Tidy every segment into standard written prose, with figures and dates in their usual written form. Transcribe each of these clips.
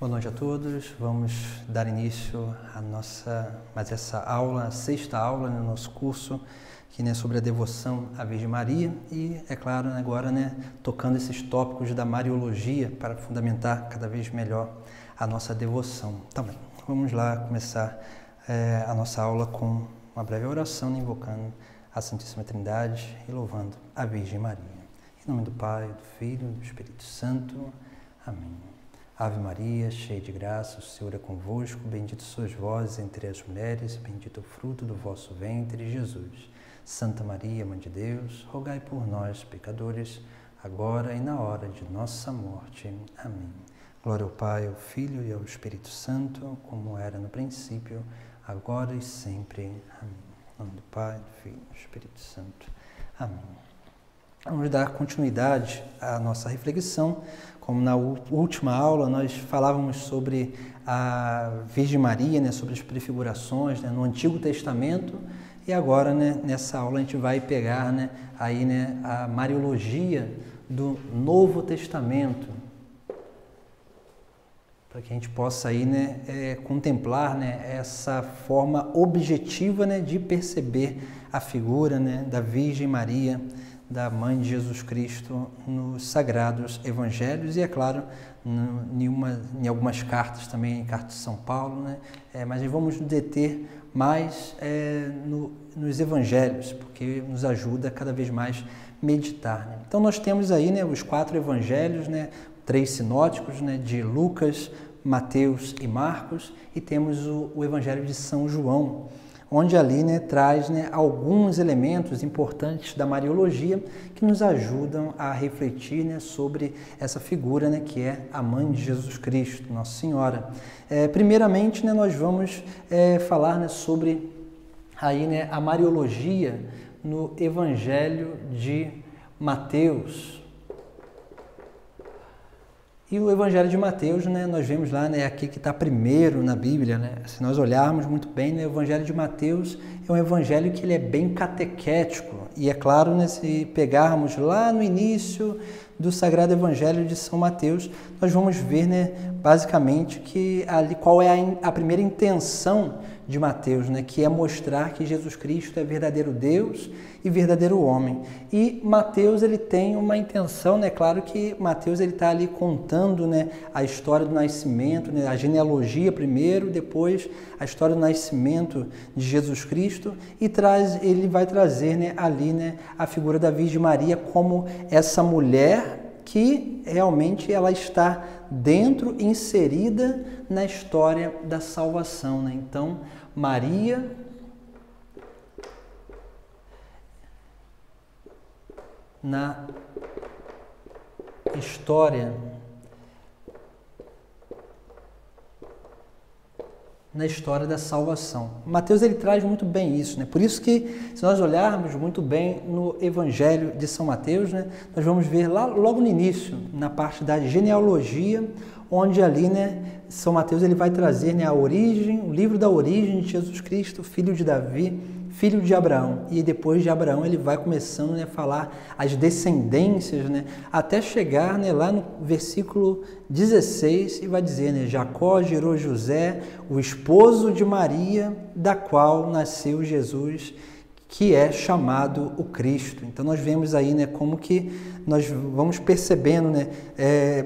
Boa noite a todos. Vamos dar início à essa aula, a sexta aula no nosso curso, que é sobre a devoção à Virgem Maria e, é claro, agora tocando esses tópicos da Mariologia para fundamentar cada vez melhor a nossa devoção. Também vamos lá começar a nossa aula com uma breve oração, invocando a Santíssima Trindade e louvando a Virgem Maria. Em nome do Pai, do Filho e do Espírito Santo. Amém. Ave Maria, cheia de graça, o Senhor é convosco, bendito sois vós entre as mulheres, bendito o fruto do vosso ventre, Jesus. Santa Maria, Mãe de Deus, rogai por nós, pecadores, agora e na hora de nossa morte. Amém. Glória ao Pai, ao Filho e ao Espírito Santo, como era no princípio, agora e sempre. Amém. Em nome do Pai, do Filho e do Espírito Santo. Amém. Vamos dar continuidade à nossa reflexão. Como na última aula nós falávamos sobre a Virgem Maria, sobre as prefigurações no Antigo Testamento, e agora nessa aula a gente vai pegar a Mariologia do Novo Testamento, para que a gente possa aí, contemplar essa forma objetiva de perceber a figura da Virgem Maria, da Mãe de Jesus Cristo, nos Sagrados Evangelhos e, é claro, em algumas cartas também, em cartas de São Paulo, mas vamos nos deter mais nos Evangelhos, porque nos ajuda cada vez mais meditar. Então, nós temos aí os 4 Evangelhos, 3 sinóticos, de Lucas, Mateus e Marcos, e temos o Evangelho de São João, onde ali traz alguns elementos importantes da Mariologia que nos ajudam a refletir sobre essa figura que é a Mãe de Jesus Cristo, Nossa Senhora. Primeiramente, nós vamos falar sobre aí, a Mariologia no Evangelho de Mateus. E o Evangelho de Mateus, nós vemos lá, aqui que está primeiro na Bíblia, Se nós olharmos muito bem, o Evangelho de Mateus é um evangelho que ele é bem catequético. E é claro, se pegarmos lá no início do Sagrado Evangelho de São Mateus, nós vamos ver, basicamente, que ali qual é a primeira intenção de Mateus, que é mostrar que Jesus Cristo é verdadeiro Deus e verdadeiro homem. E Mateus, ele tem uma intenção, claro que Mateus ele está ali contando, a história do nascimento, a genealogia primeiro, depois a história do nascimento de Jesus Cristo, e ele vai trazer, ali, a figura da Virgem Maria como essa mulher que realmente ela está dentro, inserida na história da salvação. Então, Maria na história da salvação. Mateus ele traz muito bem isso, Por isso que, se nós olharmos muito bem no Evangelho de São Mateus, nós vamos ver lá logo no início, na parte da genealogia, onde ali, São Mateus ele vai trazer a origem, o livro da origem de Jesus Cristo, filho de Davi, filho de Abraão. E depois de Abraão ele vai começando a falar as descendências, até chegar lá no versículo 16 e vai dizer, Jacó gerou José, o esposo de Maria, da qual nasceu Jesus, que é chamado o Cristo. Então nós vemos aí como que nós vamos percebendo,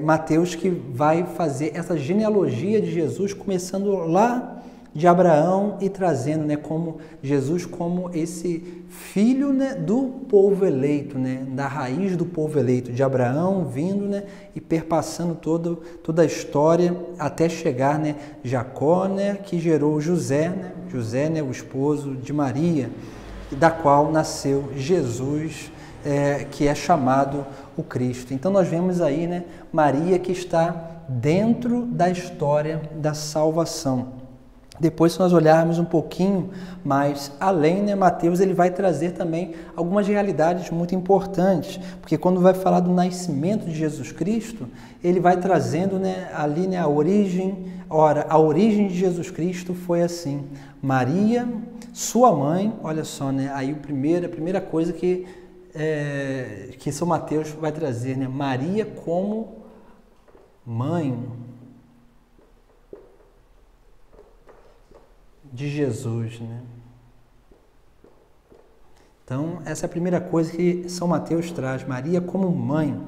Mateus que vai fazer essa genealogia de Jesus, começando lá de Abraão e trazendo como Jesus como esse filho do povo eleito, da raiz do povo eleito, de Abraão vindo e perpassando toda a história até chegar Jacó, que gerou José, José, o esposo de Maria, da qual nasceu Jesus, que é chamado o Cristo. Então nós vemos aí Maria que está dentro da história da salvação. Depois, se nós olharmos um pouquinho mais além, Mateus ele vai trazer também algumas realidades muito importantes, porque quando vai falar do nascimento de Jesus Cristo, ele vai trazendo ali a origem. Ora, a origem de Jesus Cristo foi assim: Maria, sua mãe, olha só, aí a primeira coisa que São Mateus vai trazer, Maria como mãe. de Jesus, né? Então, essa é a primeira coisa que São Mateus traz, Maria como mãe.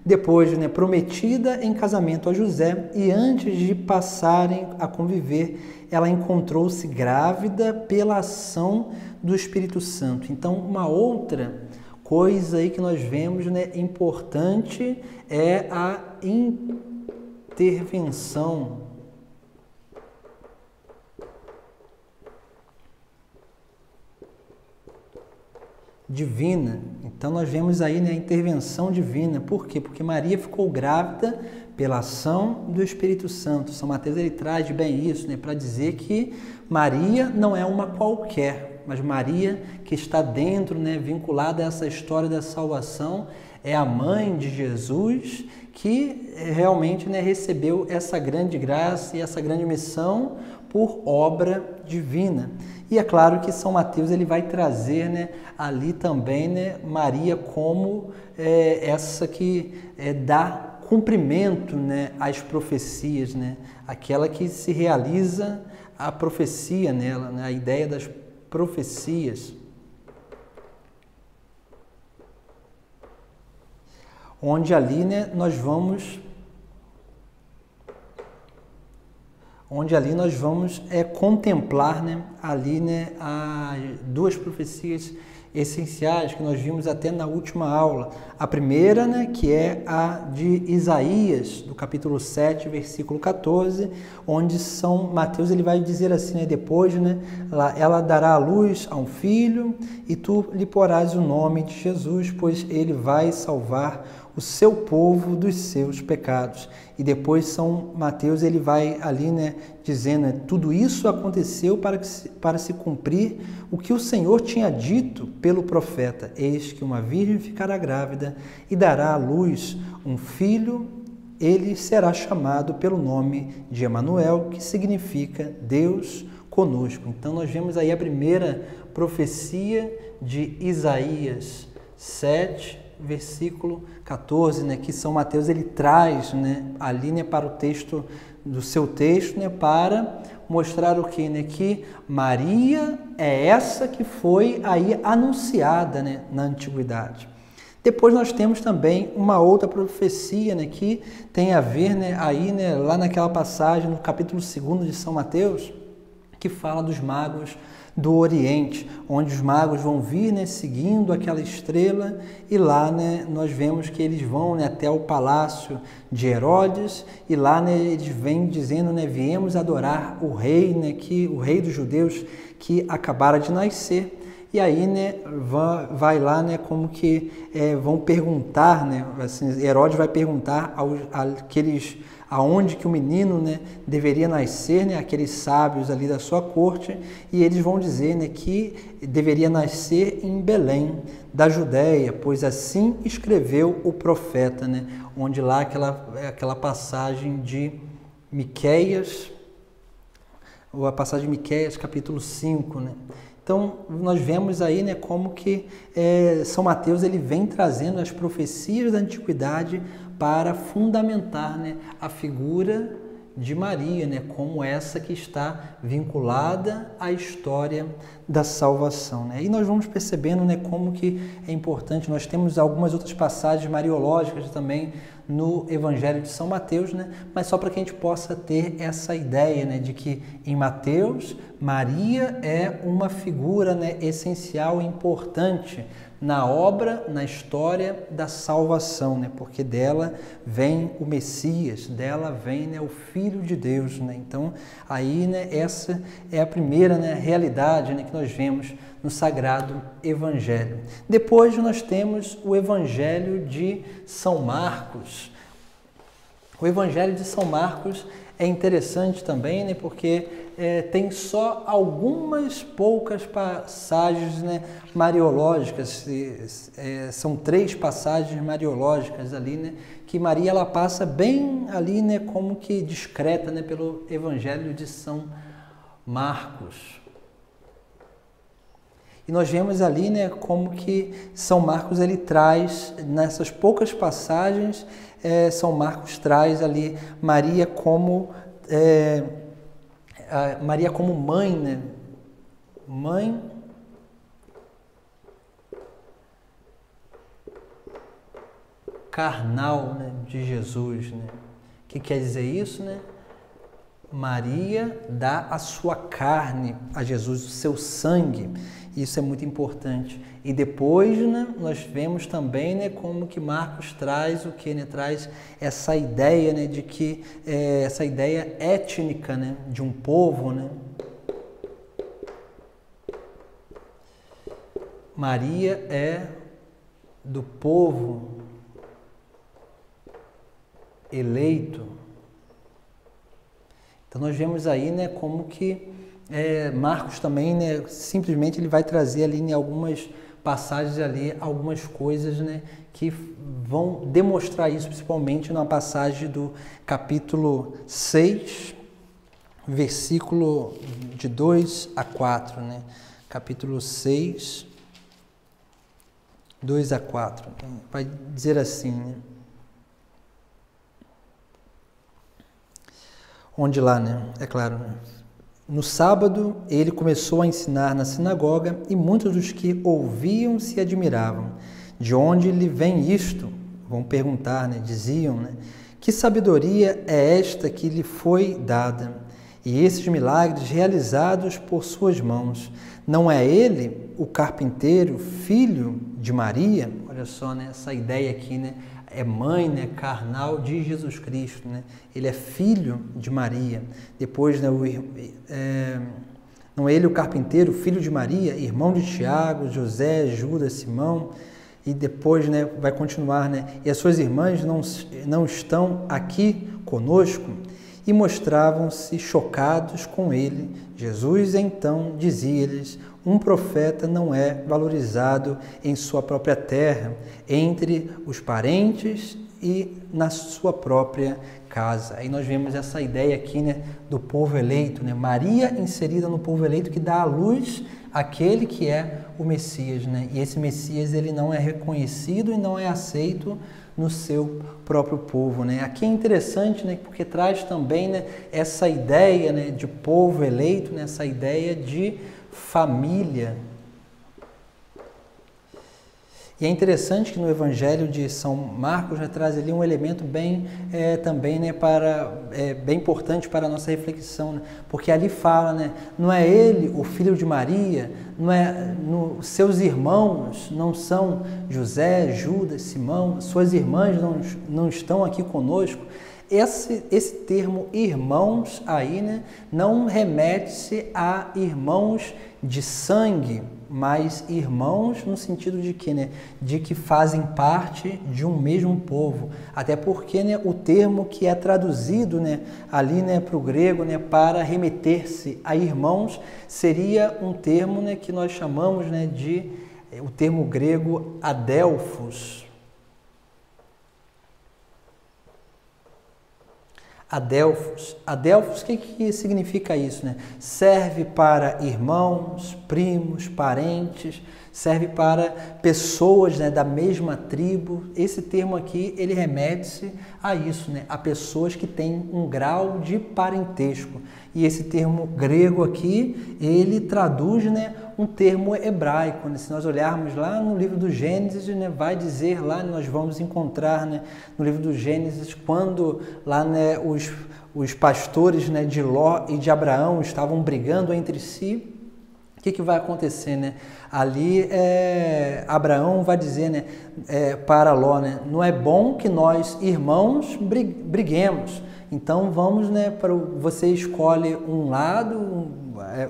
Depois, né, prometida em casamento a José, e antes de passarem a conviver, ela encontrou-se grávida pela ação do Espírito Santo. Então, uma outra coisa aí que nós vemos, né, importante é a intervenção divina. Então nós vemos aí, né, a intervenção divina. Por quê? Porque Maria ficou grávida pela ação do Espírito Santo. São Mateus ele traz bem isso, né, para dizer que Maria não é uma qualquer, mas Maria que está dentro, né, vinculada a essa história da salvação, é a mãe de Jesus que realmente, né, recebeu essa grande graça e essa grande missão por obra divina. E é claro que São Mateus ele vai trazer, né, ali também, né, Maria como essa que dá cumprimento, né, às profecias, né, aquela que se realiza a profecia nela, né, a ideia das profecias. Onde ali, né, nós vamos contemplar, né, ali, né, as duas profecias essenciais que nós vimos até na última aula. A primeira, né, que é a de Isaías, do capítulo 7, versículo 14, onde São Mateus ele vai dizer assim, né, depois, né, ela dará à luz a um filho e tu lhe porás o nome de Jesus, pois ele vai salvar o seu povo dos seus pecados. E depois São Mateus ele vai ali, né, dizendo, né, tudo isso aconteceu para se cumprir o que o Senhor tinha dito pelo profeta. Eis que uma virgem ficará grávida e dará à luz um filho, ele será chamado pelo nome de Emanuel, que significa Deus conosco. Então nós vemos aí a primeira profecia de Isaías 7, versículo 14, né, que São Mateus ele traz, né, ali, né, para o texto do seu texto, né, para mostrar o que, né, que Maria é essa que foi aí anunciada, né, na antiguidade. Depois nós temos também uma outra profecia, né, que tem a ver, né, aí, né, lá naquela passagem no capítulo 2 de São Mateus, que fala dos magos do Oriente, onde os magos vão vir, né, seguindo aquela estrela, e lá, né, nós vemos que eles vão, né, até o palácio de Herodes, e lá, né, eles vêm dizendo, né, viemos adorar o rei, né, o rei dos judeus que acabara de nascer. E aí, né, vai lá, né, como que vão perguntar, né, assim, Herodes vai perguntar àqueles aonde que o menino, né, deveria nascer, né, aqueles sábios ali da sua corte, e eles vão dizer, né, que deveria nascer em Belém, da Judéia, pois assim escreveu o profeta, né, onde lá aquela passagem de Miqueias, ou a passagem de Miqueias, capítulo 5, né. Então, nós vemos aí, né, como que São Mateus ele vem trazendo as profecias da antiguidade para fundamentar, né, a figura de Maria, né, como essa que está vinculada à história da salvação, né? E nós vamos percebendo, né, como que é importante. Nós temos algumas outras passagens mariológicas também no Evangelho de São Mateus, né? Mas só para que a gente possa ter essa ideia, né, de que em Mateus Maria é uma figura, né, essencial e importante na obra, na história da salvação, né? Porque dela vem o Messias, dela vem, né, o Filho de Deus, né? Então, aí, né, essa é a primeira, né, realidade, né, que nós vemos no Sagrado Evangelho. Depois nós temos o Evangelho de São Marcos. O Evangelho de São Marcos é interessante também, né, porque tem só algumas poucas passagens, né, mariológicas, são 3 passagens mariológicas ali, né, que Maria ela passa bem ali, né, como que discreta, né, pelo Evangelho de São Marcos. E nós vemos ali, né, como que São Marcos ele traz, nessas poucas passagens, São Marcos traz ali Maria como mãe, né, mãe carnal, né, de Jesus, né? O que quer dizer isso, né? Maria dá a sua carne a Jesus, o seu sangue. Isso é muito importante. E depois, né, nós vemos também, né, como que Marcos traz o que, né, traz essa ideia, né, de que essa ideia étnica, né, de um povo, né? Maria é do povo eleito. Então nós vemos aí, né, como que Marcos também, né, simplesmente ele vai trazer ali em algumas passagens ali algumas coisas, né, que vão demonstrar isso, principalmente na passagem do capítulo 6, versículo de 2 a 4, né? Capítulo 6, 2 a 4. Vai dizer assim, né? Onde lá, né? É claro, né? No sábado, ele começou a ensinar na sinagoga e muitos dos que ouviam se admiravam. De onde lhe vem isto? Vão perguntar, né? Diziam, né? Que sabedoria é esta que lhe foi dada? E esses milagres realizados por suas mãos. Não é ele, o carpinteiro, filho de Maria? Olha só, né? Essa ideia aqui, né? É mãe, né, carnal de Jesus Cristo, né? Ele é filho de Maria. Depois, né, não é ele o carpinteiro, filho de Maria, irmão de Tiago, José, Judas, Simão. E depois, né, vai continuar, né? E as suas irmãs não estão aqui conosco? E mostravam-se chocados com ele. Jesus então dizia-lhes: um profeta não é valorizado em sua própria terra, entre os parentes e na sua própria casa. Aí nós vemos essa ideia aqui, né, do povo eleito, né? Maria inserida no povo eleito que dá à luz aquele que é o Messias, né? E esse Messias ele não é reconhecido e não é aceito no seu próprio povo, né? Aqui é interessante, né, porque traz também, né, essa ideia, né, de povo eleito, né, essa ideia de família. E é interessante que no Evangelho de São Marcos já traz ali um elemento bem também, né, bem importante para a nossa reflexão, né? Porque ali fala, né, não é ele o filho de Maria, seus irmãos não são José, Judas, Simão, suas irmãs não estão aqui conosco. Esse termo irmãos aí, né, não remete-se a irmãos de sangue, mas irmãos no sentido de que, né, de que fazem parte de um mesmo povo. Até porque, né, o termo que é traduzido, né, ali, né, para o grego, né, para remeter-se a irmãos seria um termo, né, que nós chamamos, né, de o termo grego adelphos. Adelphos. Adelphos, o que significa isso, né? Serve para irmãos, primos, parentes, serve para pessoas, né, da mesma tribo. Esse termo aqui, ele remete-se a isso, né? A pessoas que têm um grau de parentesco. E esse termo grego aqui, ele traduz, né, um termo hebraico, né? Se nós olharmos lá no livro do Gênesis, né, vai dizer lá, nós vamos encontrar, né, no livro do Gênesis, quando lá, né, os pastores, né, de Ló e de Abraão estavam brigando entre si. O que vai acontecer, né? Ali Abraão vai dizer, né, para Ló, né, não é bom que nós, irmãos, briguemos. Então vamos, né, você escolhe um lado,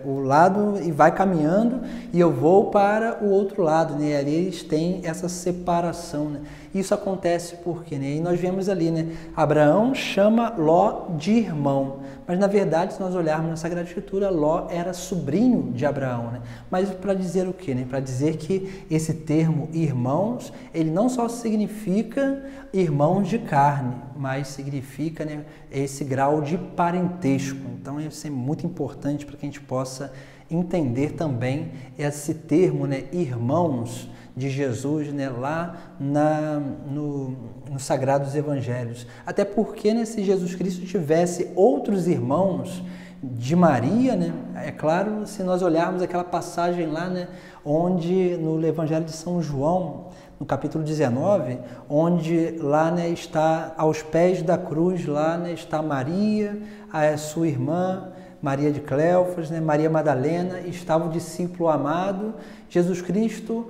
o lado e vai caminhando e eu vou para o outro lado, né? Ali eles têm essa separação, né? Isso acontece porque, né? E nós vemos ali, né? Abraão chama Ló de irmão, mas na verdade, se nós olharmos na Sagrada Escritura, Ló era sobrinho de Abraão, né? Mas para dizer o quê, né? Para dizer que esse termo irmãos, ele não só significa irmãos de carne, mas significa, né, esse grau de parentesco. Então isso é muito importante para que a gente possa entender também esse termo, né, irmãos de Jesus, né, lá nos Sagrados Evangelhos. Até porque, né, se Jesus Cristo tivesse outros irmãos de Maria, né? É claro, se nós olharmos aquela passagem lá, né, onde no Evangelho de São João, no capítulo 19, onde lá, né, está aos pés da cruz, lá, né, está Maria, a sua irmã, Maria de Cleofas, né, Maria Madalena, estava o discípulo amado, Jesus Cristo,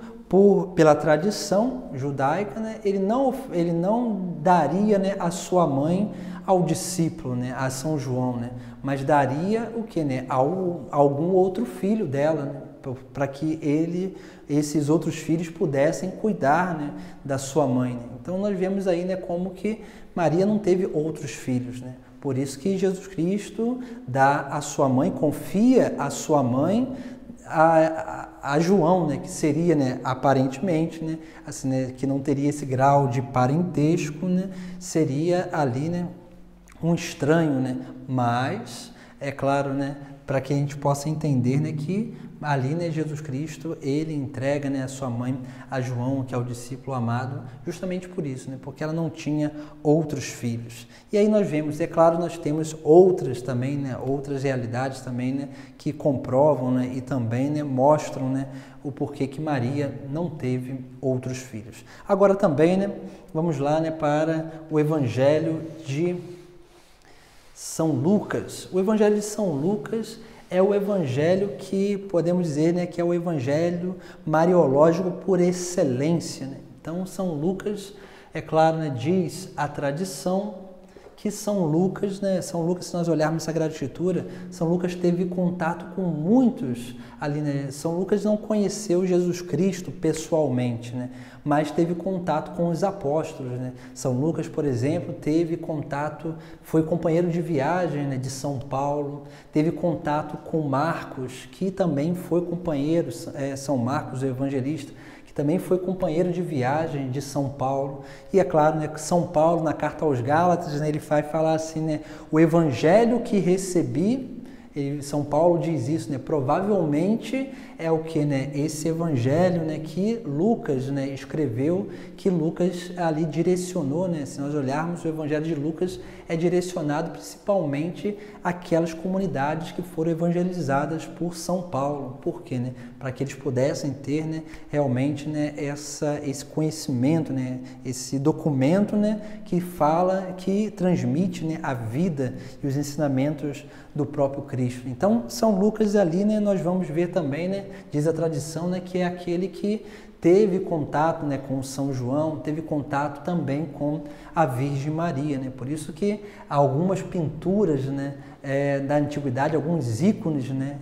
pela tradição judaica, né, ele não daria, né, a sua mãe ao discípulo, né, a São João, né, mas daria o que, né, a algum outro filho dela, né, para que esses outros filhos pudessem cuidar, né, da sua mãe. Né? Então nós vemos aí, né, como que Maria não teve outros filhos, né? Por isso que Jesus Cristo dá a sua mãe, confia a sua mãe a João, né, que seria, né, aparentemente, né, assim, né, que não teria esse grau de parentesco, né, seria ali, né, um estranho, né, mas é claro, né, para que a gente possa entender, né, que ali, né, Jesus Cristo, ele entrega, né, a sua mãe a João, que é o discípulo amado, justamente por isso, né, porque ela não tinha outros filhos. E aí nós vemos, é claro, nós temos outras também, né, outras realidades também, né, que comprovam, né, e também, né, mostram, né, o porquê que Maria não teve outros filhos. Agora também, né, vamos lá, né, para o Evangelho de São Lucas. O Evangelho de São Lucas é o evangelho que podemos dizer, né, que é o evangelho mariológico por excelência. Né? Então, São Lucas, é claro, né, diz a tradição que São Lucas, né, São Lucas, se nós olharmos a Sagrada Escritura, São Lucas teve contato com muitos ali, né? São Lucas não conheceu Jesus Cristo pessoalmente, né? Mas teve contato com os apóstolos, né? São Lucas, por exemplo, teve contato, foi companheiro de viagem, né, de São Paulo, teve contato com Marcos, que também foi companheiro, São Marcos, o evangelista, que também foi companheiro de viagem de São Paulo. E é claro, né, que São Paulo, na carta aos Gálatas, né, ele vai falar assim, né, o evangelho que recebi, São Paulo diz isso, né, provavelmente é o que, né, esse evangelho, né, que Lucas, né, escreveu, que Lucas ali direcionou, né, se nós olharmos o evangelho de Lucas é direcionado principalmente àquelas comunidades que foram evangelizadas por São Paulo. Por quê, né? Para que eles pudessem ter, né, realmente, né, esse conhecimento, né, esse documento, né, que fala, que transmite, né, a vida e os ensinamentos do próprio Cristo. Então, São Lucas ali, né, nós vamos ver também, né, diz a tradição, né, que é aquele que teve contato, né, com São João, teve contato também com a Virgem Maria, né? Por isso que algumas pinturas, né, da antiguidade, alguns ícones, né,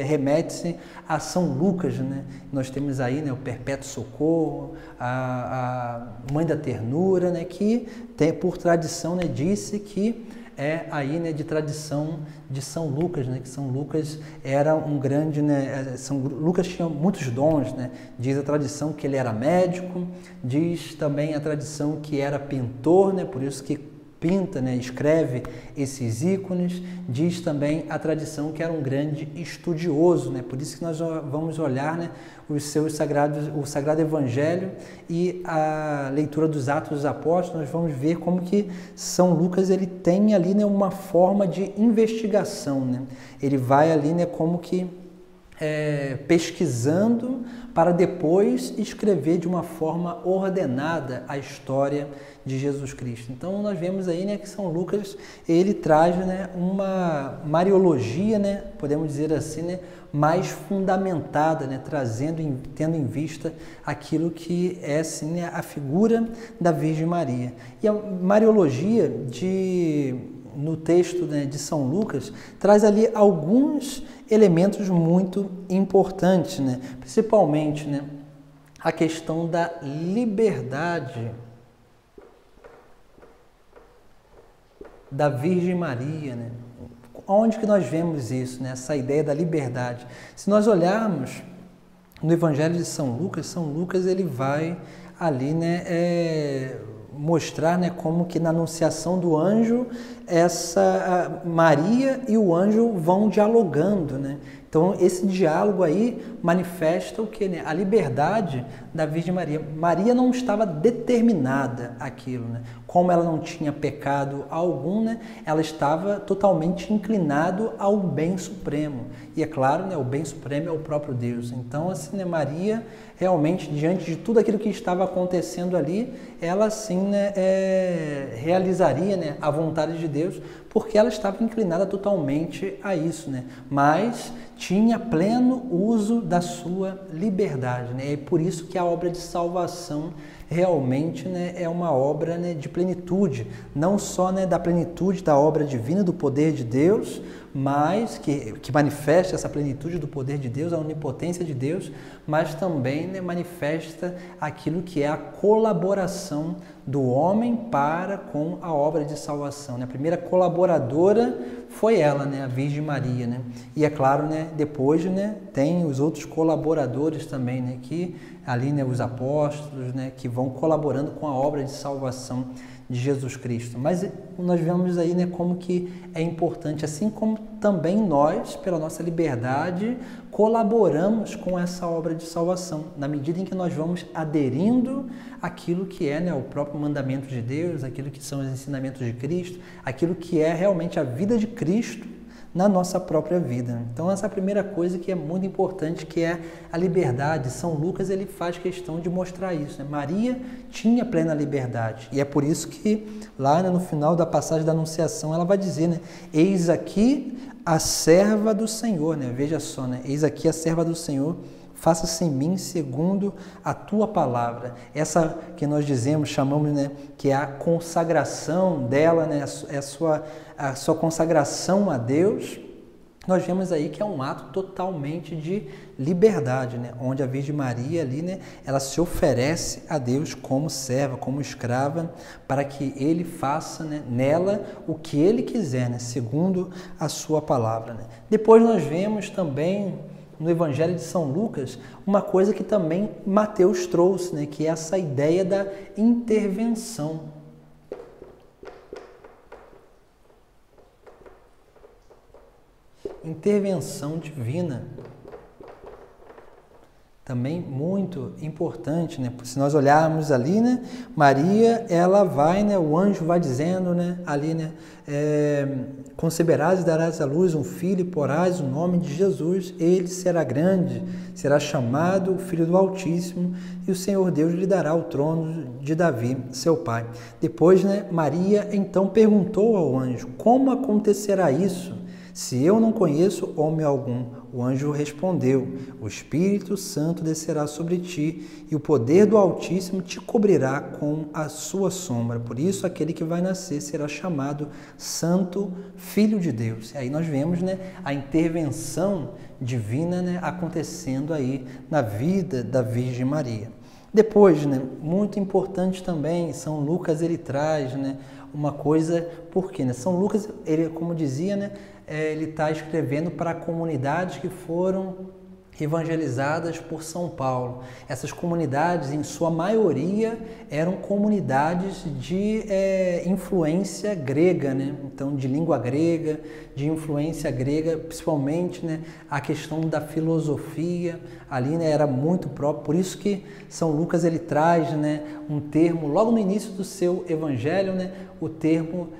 remete-se a São Lucas, né? Nós temos aí, né, o Perpétuo Socorro, a Mãe da Ternura, né, que tem, por tradição, né, disse que é aí, né, de tradição de São Lucas, né, que São Lucas era um grande, né, São Lucas tinha muitos dons, né, diz a tradição que ele era médico, diz também a tradição que era pintor, né, por isso que pinta, né, escreve esses ícones, diz também a tradição que era um grande estudioso, né, por isso que nós vamos olhar, né, o Sagrado Evangelho e a leitura dos Atos dos Apóstolos, nós vamos ver como que São Lucas ele tem ali, né, uma forma de investigação, né, ele vai ali, né, como que pesquisando para depois escrever de uma forma ordenada a história de Jesus Cristo. Então nós vemos aí, né, que São Lucas ele traz, né, uma mariologia, né, podemos dizer assim, né, mais fundamentada, né, tendo em vista aquilo que é assim, né, a figura da Virgem Maria. E a mariologia no texto, né, de São Lucas traz ali alguns elementos muito importantes, né, principalmente, né, a questão da liberdade da Virgem Maria, né? Onde que nós vemos isso, né? Essa ideia da liberdade? Se nós olharmos no Evangelho de São Lucas ele vai ali, né, mostrar, né, como que na anunciação do anjo, Maria e o anjo vão dialogando, né? Então, esse diálogo aí manifesta o que, né? A liberdade da Virgem Maria. Maria não estava determinada àquilo, né? Como ela não tinha pecado algum, né? Ela estava totalmente inclinada ao bem supremo. E é claro, né? O bem supremo é o próprio Deus. Então, assim, né? Maria, realmente, diante de tudo aquilo que estava acontecendo ali, ela, assim, né? Realizaria, né? A vontade de Deus, porque ela estava inclinada totalmente a isso, né? Mas tinha pleno uso da sua liberdade, né? É por isso que a obra de salvação realmente, né, é uma obra, né, de plenitude, não só, né, da plenitude da obra divina, do poder de Deus, mas que manifesta essa plenitude do poder de Deus, a onipotência de Deus, mas também, né, manifesta aquilo que é a colaboração do homem para com a obra de salvação, né? A primeira colaboradora foi ela, né, a Virgem Maria, né? E é claro, né, depois, né, tem os outros colaboradores também, né, que ali, né, os apóstolos, né, que vão colaborando com a obra de salvação de Jesus Cristo. Mas nós vemos aí, né, como que é importante, assim como também nós, pela nossa liberdade, colaboramos com essa obra de salvação, na medida em que nós vamos aderindo àquilo que é, né, o próprio mandamento de Deus, aquilo que são os ensinamentos de Cristo, aquilo que é realmente a vida de Cristo na nossa própria vida. Então, essa é a primeira coisa que é muito importante, que é a liberdade. São Lucas, ele faz questão de mostrar isso, né? Maria tinha plena liberdade, e é por isso que lá, né, no final da passagem da Anunciação, ela vai dizer, né, eis aqui a serva do Senhor, né? Veja só, né? Eis aqui a serva do Senhor, faça-se em mim segundo a tua palavra. Essa que nós dizemos, chamamos, né, que é a consagração dela, né, a sua consagração a Deus. Nós vemos aí que é um ato totalmente de liberdade, né, onde a Virgem Maria ali, né, ela se oferece a Deus como serva, como escrava, para que ele faça, né, nela o que ele quiser, né, segundo a sua palavra, né. Depois nós vemos também no Evangelho de São Lucas, uma coisa que também Mateus trouxe, né, que é essa ideia da intervenção. Intervenção divina. Também muito importante, né? Se nós olharmos ali, né, Maria, ela vai, né, o anjo vai dizendo, né, ali, né, conceberás e darás à luz um filho e porás o nome de Jesus, ele será grande, será chamado o Filho do Altíssimo, e o Senhor Deus lhe dará o trono de Davi, seu pai. Depois, né, Maria então perguntou ao anjo, como acontecerá isso, se eu não conheço homem algum? O anjo respondeu, o Espírito Santo descerá sobre ti e o poder do Altíssimo te cobrirá com a sua sombra. Por isso, aquele que vai nascer será chamado Santo Filho de Deus. E aí nós vemos, né, a intervenção divina, né, acontecendo aí na vida da Virgem Maria. Depois, né, muito importante também, São Lucas ele traz, né, uma coisa, porque, né, São Lucas, ele, como dizia, né, ele está escrevendo para comunidades que foram evangelizadas por São Paulo. Essas comunidades, em sua maioria, eram comunidades de influência grega, né? Então, de língua grega, de influência grega, principalmente, né, a questão da filosofia, ali, né, era muito próprio. Por isso que São Lucas ele traz, né, um termo, logo no início do seu evangelho, né, o termo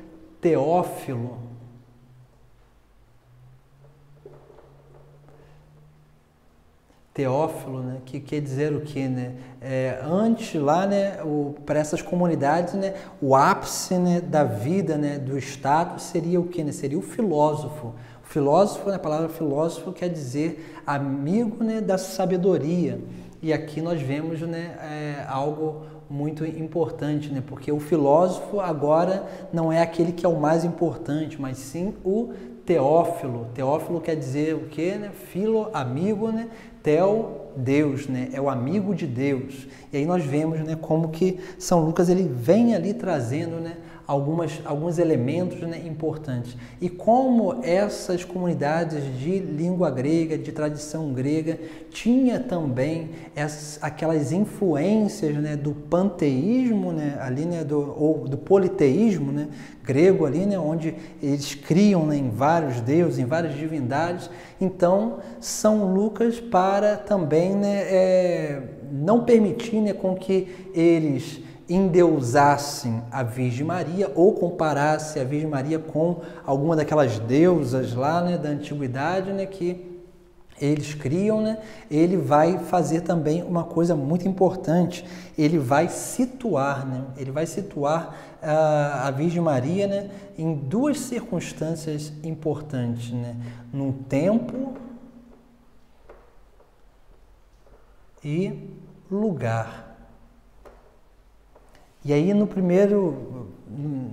Teófilo. Teófilo, né, que quer dizer o quê, né? Antes lá, né, para essas comunidades, né, o ápice, né, da vida, né, do status seria o quê, né? Seria o filósofo. O filósofo, né, a palavra filósofo quer dizer amigo, né, da sabedoria. E aqui nós vemos, né, algo muito importante, né? Porque o filósofo agora não é aquele que é o mais importante, mas sim o Teófilo. Teófilo quer dizer o quê, né? Filo, amigo, né? Theo, Deus, né? É o amigo de Deus. E aí nós vemos, né, como que São Lucas ele vem ali trazendo, né, alguns elementos, né, importantes. E como essas comunidades de língua grega, de tradição grega, tinha também aquelas influências, né, do panteísmo, né, ali, né, ou do politeísmo, né, grego ali, né, onde eles criam, né, em vários deuses, em várias divindades. Então, São Lucas, para também, né, não permitir, né, com que eles endeusassem a Virgem Maria ou comparasse a Virgem Maria com alguma daquelas deusas lá, né, da antiguidade, né, que eles criam, né, ele vai fazer também uma coisa muito importante. Ele vai situar, né, a Virgem Maria, né, em duas circunstâncias importantes, né, no tempo e lugar. E aí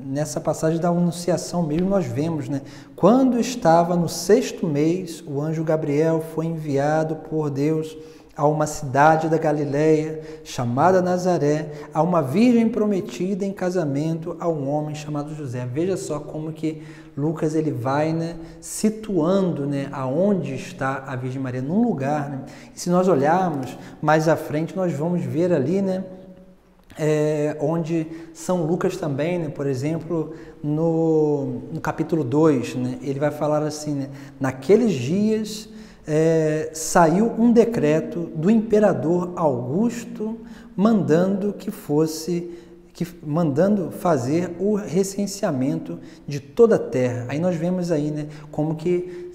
nessa passagem da Anunciação mesmo, nós vemos, né? Quando estava no 6º mês, o anjo Gabriel foi enviado por Deus a uma cidade da Galileia, chamada Nazaré, a uma virgem prometida em casamento a um homem chamado José. Veja só como que Lucas ele vai, né, situando, né, aonde está a Virgem Maria, num lugar, né? E se nós olharmos mais à frente, nós vamos ver ali, né, onde São Lucas também, né, por exemplo, no capítulo 2, né, ele vai falar assim, né, naqueles dias saiu um decreto do imperador Augusto mandando fazer o recenseamento de toda a terra. Aí nós vemos aí, né, como que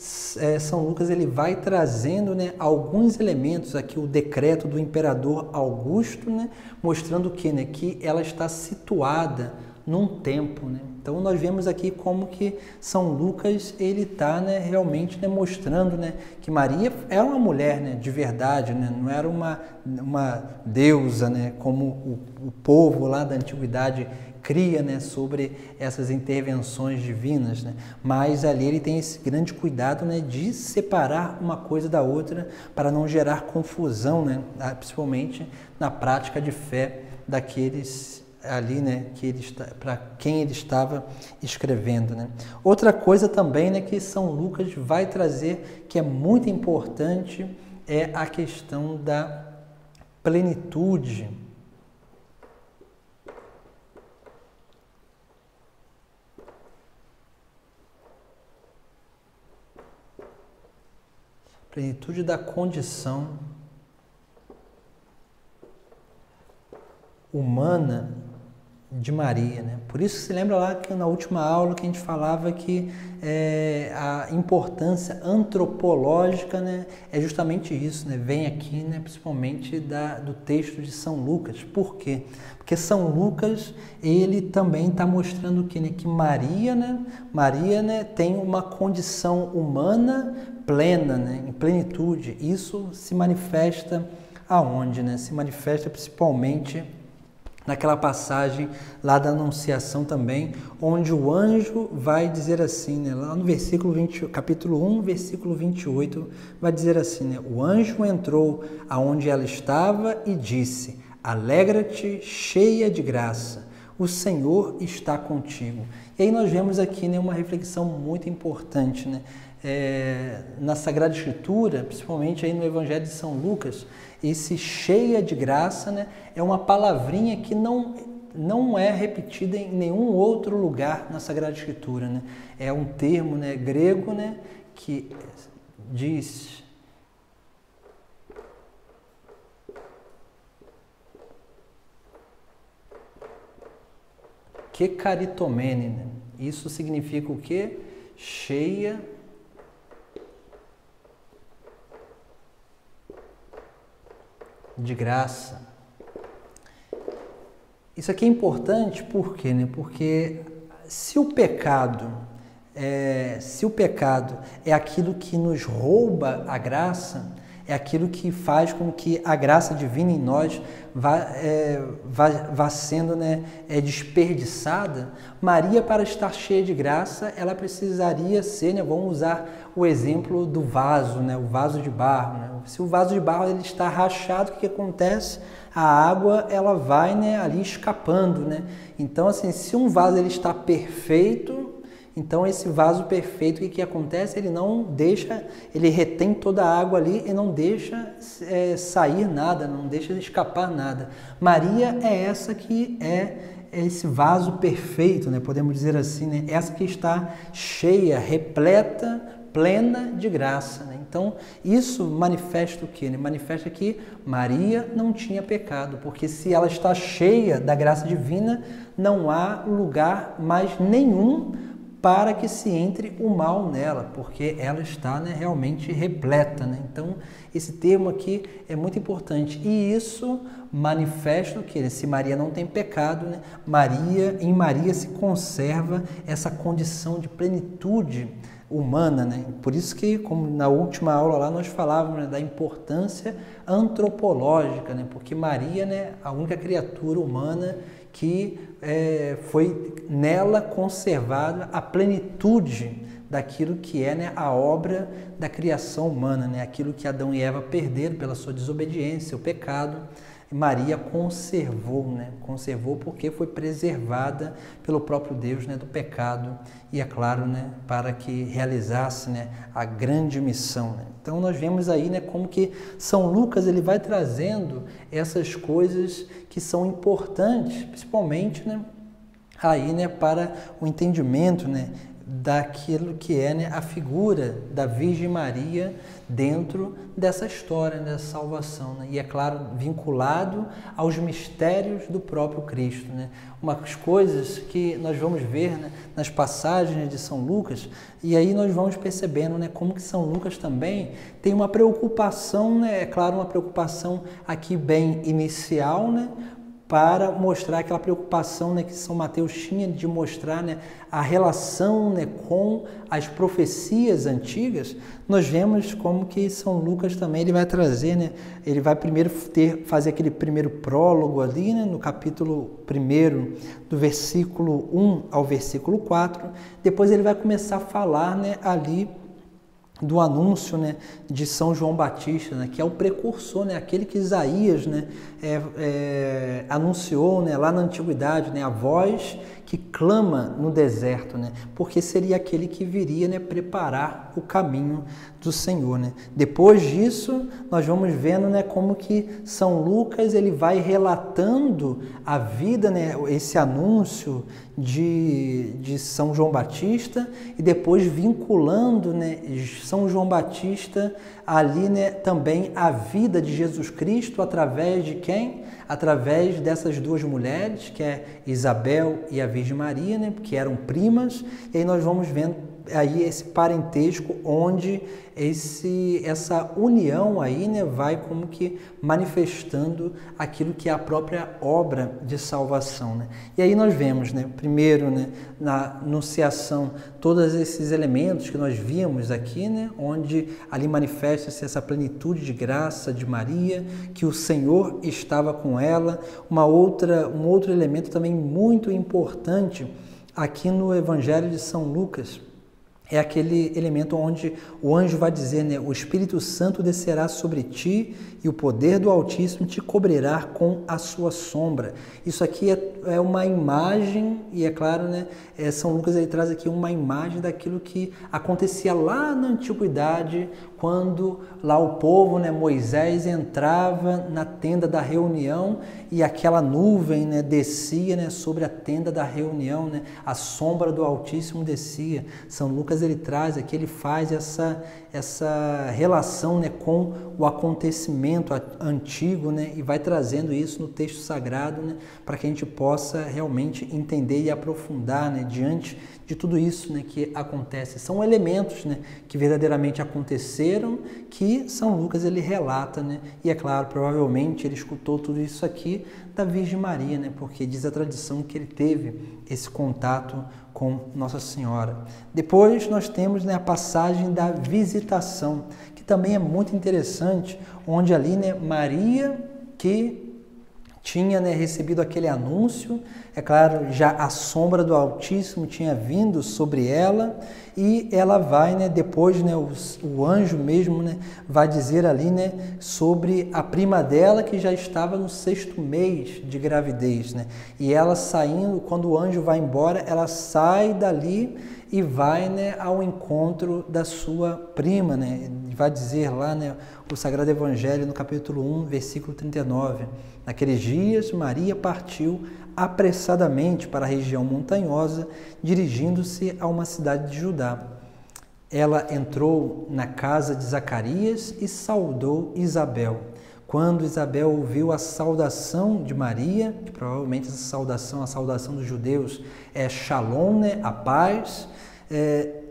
São Lucas ele vai trazendo, né, alguns elementos aqui, o decreto do imperador Augusto, né, mostrando que, né, que ela está situada num tempo, né? Então nós vemos aqui como que São Lucas ele está, né, realmente, né, mostrando, né, que Maria era uma mulher, né, de verdade, né, não era uma deusa, né, como o povo lá da antiguidade cria, né, sobre essas intervenções divinas, né? Mas ali ele tem esse grande cuidado, né, de separar uma coisa da outra para não gerar confusão, né, principalmente na prática de fé daqueles ali, né, para quem ele estava escrevendo, né? Outra coisa também, né, que São Lucas vai trazer, que é muito importante, é a questão da plenitude. Plenitude da condição humana de Maria, né? Por isso se lembra lá que na última aula que a gente falava que a importância antropológica, né, é justamente isso, né? Vem aqui, né, principalmente do texto de São Lucas. Por quê? Porque São Lucas ele também está mostrando que, né, que Maria, né, tem uma condição humana plena, né, em plenitude. Isso se manifesta aonde, né? Se manifesta principalmente naquela passagem lá da Anunciação também, onde o anjo vai dizer assim, né, lá no capítulo 1, versículo 28, vai dizer assim, né, o anjo entrou aonde ela estava e disse, alegra-te, cheia de graça, o Senhor está contigo. E aí nós vemos aqui, né, uma reflexão muito importante, né, na Sagrada Escritura, principalmente aí no Evangelho de São Lucas, esse cheia de graça, né, é uma palavrinha que não é repetida em nenhum outro lugar na Sagrada Escritura, né? É um termo, né, grego, né, que diz que caritomene, né? Isso significa o quê? Cheia de graça. Isso aqui é importante por quê, né? Porque se o pecado é aquilo que nos rouba a graça, é aquilo que faz com que a graça divina em nós vá sendo, né, desperdiçada. Maria, para estar cheia de graça, ela precisaria ser, né, vamos usar o exemplo do vaso, né, o vaso de barro, né? Se o vaso de barro ele está rachado, o que acontece? a água ela vai, né, ali escapando, né? Então, assim, se um vaso ele está perfeito, então esse vaso perfeito, o que acontece? Ele não deixa, ele retém toda a água ali e não deixa sair nada, não deixa escapar nada. Maria é essa que é esse vaso perfeito, né? Podemos dizer assim, né? Essa que está cheia, repleta, plena de graça, né? Então, isso manifesta o quê? Né? Manifesta que Maria não tinha pecado, porque se ela está cheia da graça divina, não há lugar mais nenhum para que se entre o mal nela, porque ela está, né, realmente repleta, né? Então, esse termo aqui é muito importante e isso manifesta o que? Se Maria não tem pecado, né? Em Maria se conserva essa condição de plenitude humana, né? Por isso que, como na última aula lá, nós falávamos, né, da importância antropológica, né? Porque Maria, né, a única criatura humana que foi nela conservada a plenitude daquilo que é, né, a obra da criação humana, né? Aquilo que Adão e Eva perderam pela sua desobediência, o pecado. Maria conservou, né? Conservou porque foi preservada pelo próprio Deus, né, do pecado e, é claro, né, para que realizasse, né, a grande missão, né? Então nós vemos aí, né, como que São Lucas ele vai trazendo essas coisas que são importantes, principalmente, né, aí, né, para o entendimento, né, daquilo que é, né, a figura da Virgem Maria dentro dessa história, né, da salvação, né? E é claro, vinculado aos mistérios do próprio Cristo, né? Umas coisas que nós vamos ver, né, nas passagens de São Lucas, e aí nós vamos percebendo, né, como que São Lucas também tem uma preocupação, né, é claro, uma preocupação aqui bem inicial, né, para mostrar aquela preocupação, né, que São Mateus tinha de mostrar, né, a relação, né, com as profecias antigas. Nós vemos como que São Lucas também ele vai trazer, né, ele vai primeiro fazer aquele primeiro prólogo ali, né, no capítulo 1, do versículo 1 ao versículo 4. Depois ele vai começar a falar, né, ali do anúncio, né, de São João Batista, né, que é o precursor, né, aquele que Isaías, né, anunciou, né, lá na antiguidade, né, a voz que clama no deserto, né, porque seria aquele que viria, né, preparar o caminho do Senhor, né. Depois disso, nós vamos vendo, né, como que São Lucas ele vai relatando a vida, né, esse anúncio de São João Batista e depois vinculando, né, São João Batista ali, né, também a vida de Jesus Cristo através de quem? Através dessas duas mulheres, que é Isabel e a Virgem Maria, né, que eram primas, e aí nós vamos vendo aí esse parentesco onde essa união aí, né, vai como que manifestando aquilo que é a própria obra de salvação, né? E aí nós vemos, né, primeiro, né, na anunciação todos esses elementos que nós vimos aqui, né, onde ali manifesta-se essa plenitude de graça de Maria, que o Senhor estava com ela. Um outro elemento também muito importante aqui no Evangelho de São Lucas é aquele elemento onde o anjo vai dizer, né, o Espírito Santo descerá sobre ti e o poder do Altíssimo te cobrirá com a sua sombra. Isso aqui é uma imagem, e é claro, né, São Lucas ele traz aqui uma imagem daquilo que acontecia lá na antiguidade, quando lá o povo, né, Moisés entrava na tenda da reunião e aquela nuvem, né, descia, né, sobre a tenda da reunião, né, a sombra do Altíssimo descia. São Lucas ele traz aqui, ele faz essa relação, né, com o acontecimento antigo, né, e vai trazendo isso no texto sagrado, né, para que a gente possa realmente entender e aprofundar, né, diante de tudo isso, né, que acontece. São elementos, né, que verdadeiramente aconteceram, que São Lucas ele relata, né, e é claro, provavelmente ele escutou tudo isso aqui da Virgem Maria, né, porque diz a tradição que ele teve esse contato com Nossa Senhora. Depois nós temos, né, a passagem da visitação, que também é muito interessante, onde ali, né, Maria que tinha, né, recebido aquele anúncio, é claro, já a sombra do Altíssimo tinha vindo sobre ela, e ela vai, né, depois, né, o anjo mesmo, né, vai dizer ali, né, sobre a prima dela que já estava no 6º mês de gravidez, né, e ela saindo, quando o anjo vai embora, ela sai dali e vai, né, ao encontro da sua prima, né, vai dizer lá, né, o Sagrado Evangelho no capítulo 1, versículo 39, naqueles dias Maria partiu apressadamente para a região montanhosa, dirigindo-se a uma cidade de Judá. Ela entrou na casa de Zacarias e saudou Isabel. Quando Isabel ouviu a saudação de Maria, que provavelmente essa saudação, a saudação dos judeus é Shalom, né, a paz,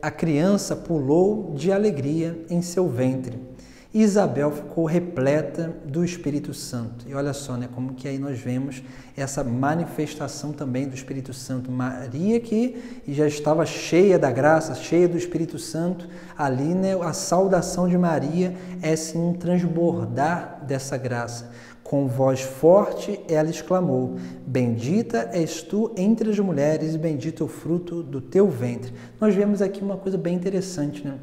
a criança pulou de alegria em seu ventre. E Isabel ficou repleta do Espírito Santo. E olha só, né, como que aí nós vemos essa manifestação também do Espírito Santo. Maria que já estava cheia da graça, cheia do Espírito Santo, ali, né, a saudação de Maria é sim um transbordar dessa graça. Com voz forte ela exclamou: bendita és tu entre as mulheres e bendito o fruto do teu ventre. Nós vemos aqui uma coisa bem interessante, né?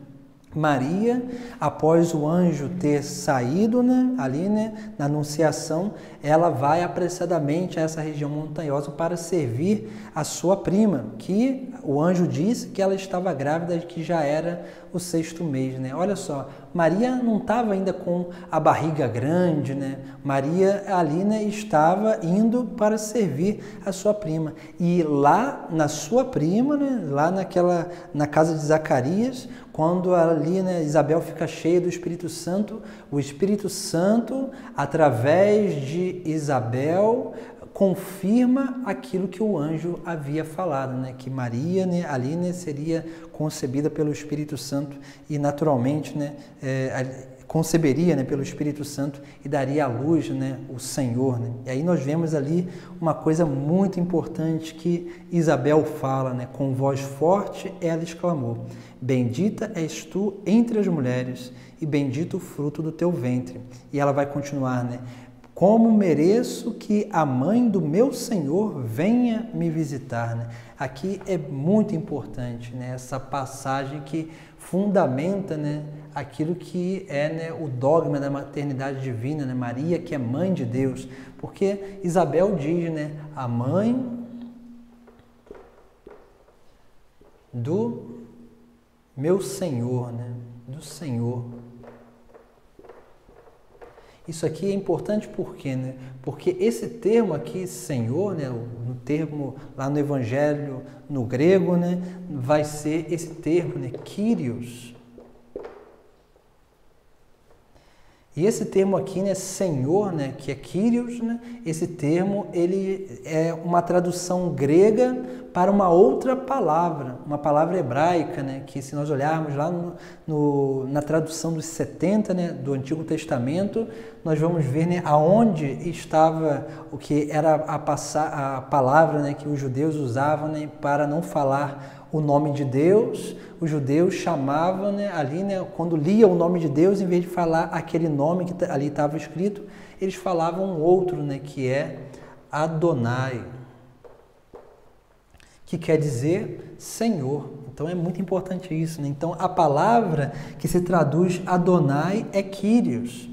Maria, após o anjo ter saído, né, ali, né, na anunciação, ela vai apressadamente a essa região montanhosa para servir a sua prima, que o anjo disse que ela estava grávida, que já era o 6º mês, né? Olha só, Maria não estava ainda com a barriga grande, né? Maria ali, né, estava indo para servir a sua prima. E lá na sua prima, né, lá na casa de Zacarias, quando ali, né, Isabel fica cheia do Espírito Santo, o Espírito Santo, através de Isabel, confirma aquilo que o anjo havia falado, né? Que Maria, né, ali, né, seria concebida pelo Espírito Santo e naturalmente, né, conceberia, né, pelo Espírito Santo e daria à luz, né, o Senhor, né? E aí nós vemos ali uma coisa muito importante que Isabel fala, né? Com voz forte ela exclamou: bendita és tu entre as mulheres e bendito o fruto do teu ventre. E ela vai continuar, né? Como mereço que a mãe do meu Senhor venha me visitar, né? Aqui é muito importante, né, essa passagem que fundamenta, né, aquilo que é, né, o dogma da maternidade divina, né? Maria, que é mãe de Deus, porque Isabel diz, né, a mãe do meu Senhor, né, do Senhor. Isso aqui é importante por quê, né? Porque esse termo aqui, Senhor, né, no termo lá no Evangelho, no grego, né, vai ser esse termo, né, Kyrios. E esse termo aqui, né, Senhor, né, que é Kyrios, né, esse termo ele é uma tradução grega para uma outra palavra, uma palavra hebraica, né, que se nós olharmos lá na tradução dos 70, né, do Antigo Testamento, nós vamos ver, né, aonde estava o que era a palavra, né, que os judeus usavam, né, para não falar o nome de Deus. Os judeus chamavam, né, ali, né, quando lia o nome de Deus, em vez de falar aquele nome que ali estava escrito, eles falavam outro, né, que é Adonai, que quer dizer Senhor. Então é muito importante isso, né? Então a palavra que se traduz Adonai é Kyrios.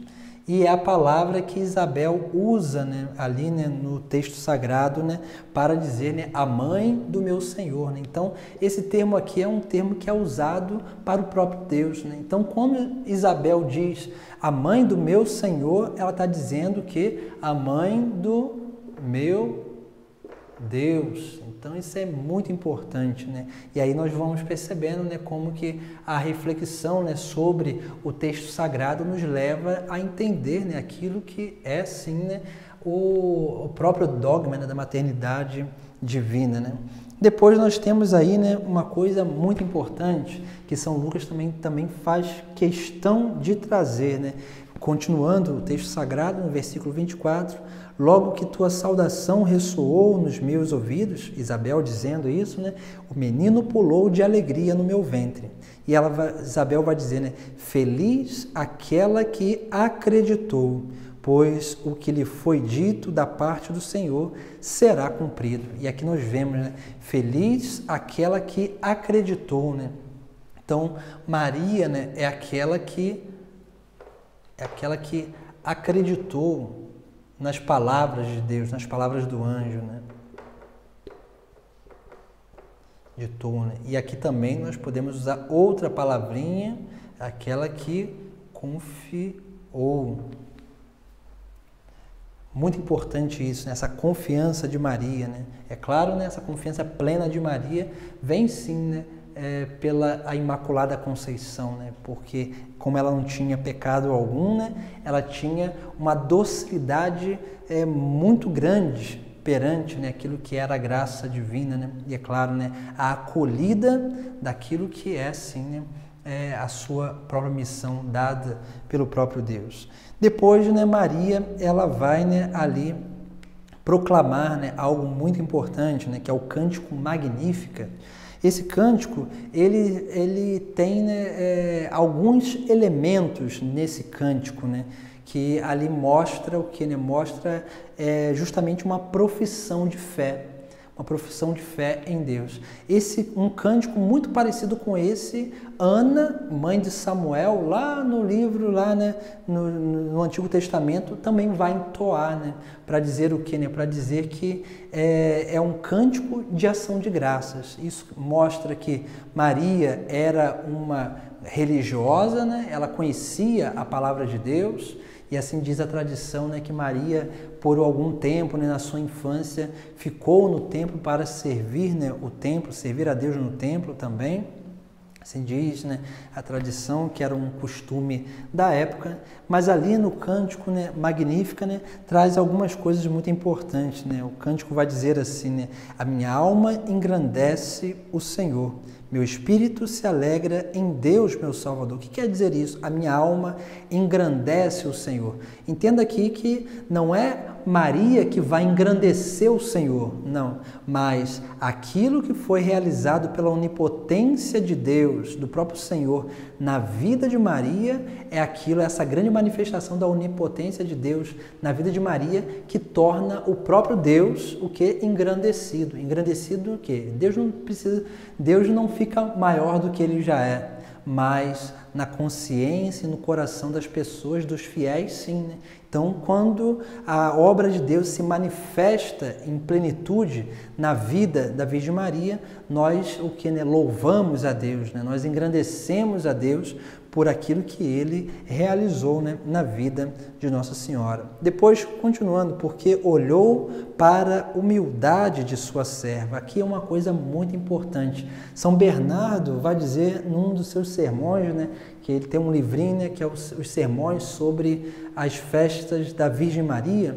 E é a palavra que Isabel usa, né, ali, né, no texto sagrado, né, para dizer, né, a mãe do meu Senhor. Né? Então, esse termo aqui é um termo que é usado para o próprio Deus. Né? Então, quando Isabel diz a mãe do meu Senhor, ela está dizendo que a mãe do meu Deus. Então isso é muito importante, né? E aí nós vamos percebendo, né, como que a reflexão, né, sobre o texto sagrado nos leva a entender, né, aquilo que é sim, né, o próprio dogma, né, da maternidade divina, né? Depois nós temos aí, né, uma coisa muito importante que São Lucas também faz questão de trazer, né? Continuando o texto sagrado, no versículo 24, logo que tua saudação ressoou nos meus ouvidos, Isabel dizendo isso, né? O menino pulou de alegria no meu ventre. E Isabel vai dizer, né? Feliz aquela que acreditou, pois o que lhe foi dito da parte do Senhor será cumprido. E aqui nós vemos, né? Feliz aquela que acreditou, né? Então, Maria, né, é aquela que acreditou nas palavras de Deus, nas palavras do anjo, né? Né? E aqui também nós podemos usar outra palavrinha, aquela que confiou. Muito importante isso, né? Essa confiança de Maria, né? É claro, né? Essa confiança plena de Maria vem sim, né? Pela a Imaculada Conceição, né? Porque como ela não tinha pecado algum, né? Ela tinha uma docilidade muito grande perante, né, aquilo que era a graça divina, né? E é claro, né, a acolhida daquilo que é, sim, né, a sua própria missão dada pelo próprio Deus. Depois, né, Maria, ela vai, né, ali proclamar, né, algo muito importante, né, que é o cântico Magnífica. Esse cântico, ele tem, né, alguns elementos nesse cântico, né, que ali mostra o que, né? Mostra justamente uma profissão de fé em Deus. Um cântico muito parecido com esse, Ana, mãe de Samuel, lá no livro, lá, né, no Antigo Testamento, também vai entoar, né, para dizer o que, né? Para dizer que é um cântico de ação de graças. Isso mostra que Maria era uma religiosa, né? Ela conhecia a palavra de Deus. E assim diz a tradição, né, que Maria, por algum tempo, né, na sua infância, ficou no templo para servir, né, o templo, servir a Deus no templo também. Assim diz, né, a tradição, que era um costume da época. Mas ali no cântico, né, Magnífica, né, traz algumas coisas muito importantes, né? O cântico vai dizer assim, né, a minha alma engrandece o Senhor. Meu espírito se alegra em Deus, meu Salvador. O que quer dizer isso? A minha alma engrandece o Senhor. Entenda aqui que não é Maria que vai engrandecer o Senhor, não. Mas aquilo que foi realizado pela onipotência de Deus, do próprio Senhor, na vida de Maria, é aquilo, essa grande manifestação da onipotência de Deus na vida de Maria, que torna o próprio Deus o que? Engrandecido. Engrandecido o quê? Deus não fica maior do que ele já é, mas na consciência e no coração das pessoas, dos fiéis, sim, né? Então, quando a obra de Deus se manifesta em plenitude na vida da Virgem Maria, nós o que, né, louvamos a Deus, né? Nós engrandecemos a Deus por aquilo que Ele realizou, né, na vida de Nossa Senhora. Depois, continuando, porque olhou para a humildade de sua serva. Aqui é uma coisa muito importante. São Bernardo vai dizer num dos seus sermões, né, que ele tem um livrinho, né, que é os sermões sobre as festas da Virgem Maria,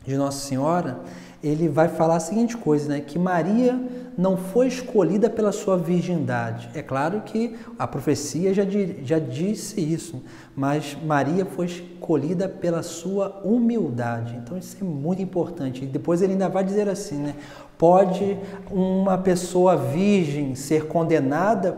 de Nossa Senhora. Ele vai falar a seguinte coisa, né, que Maria não foi escolhida pela sua virgindade. É claro que a profecia já disse isso, mas Maria foi escolhida pela sua humildade. Então isso é muito importante. E depois ele ainda vai dizer assim, né? Pode uma pessoa virgem ser condenada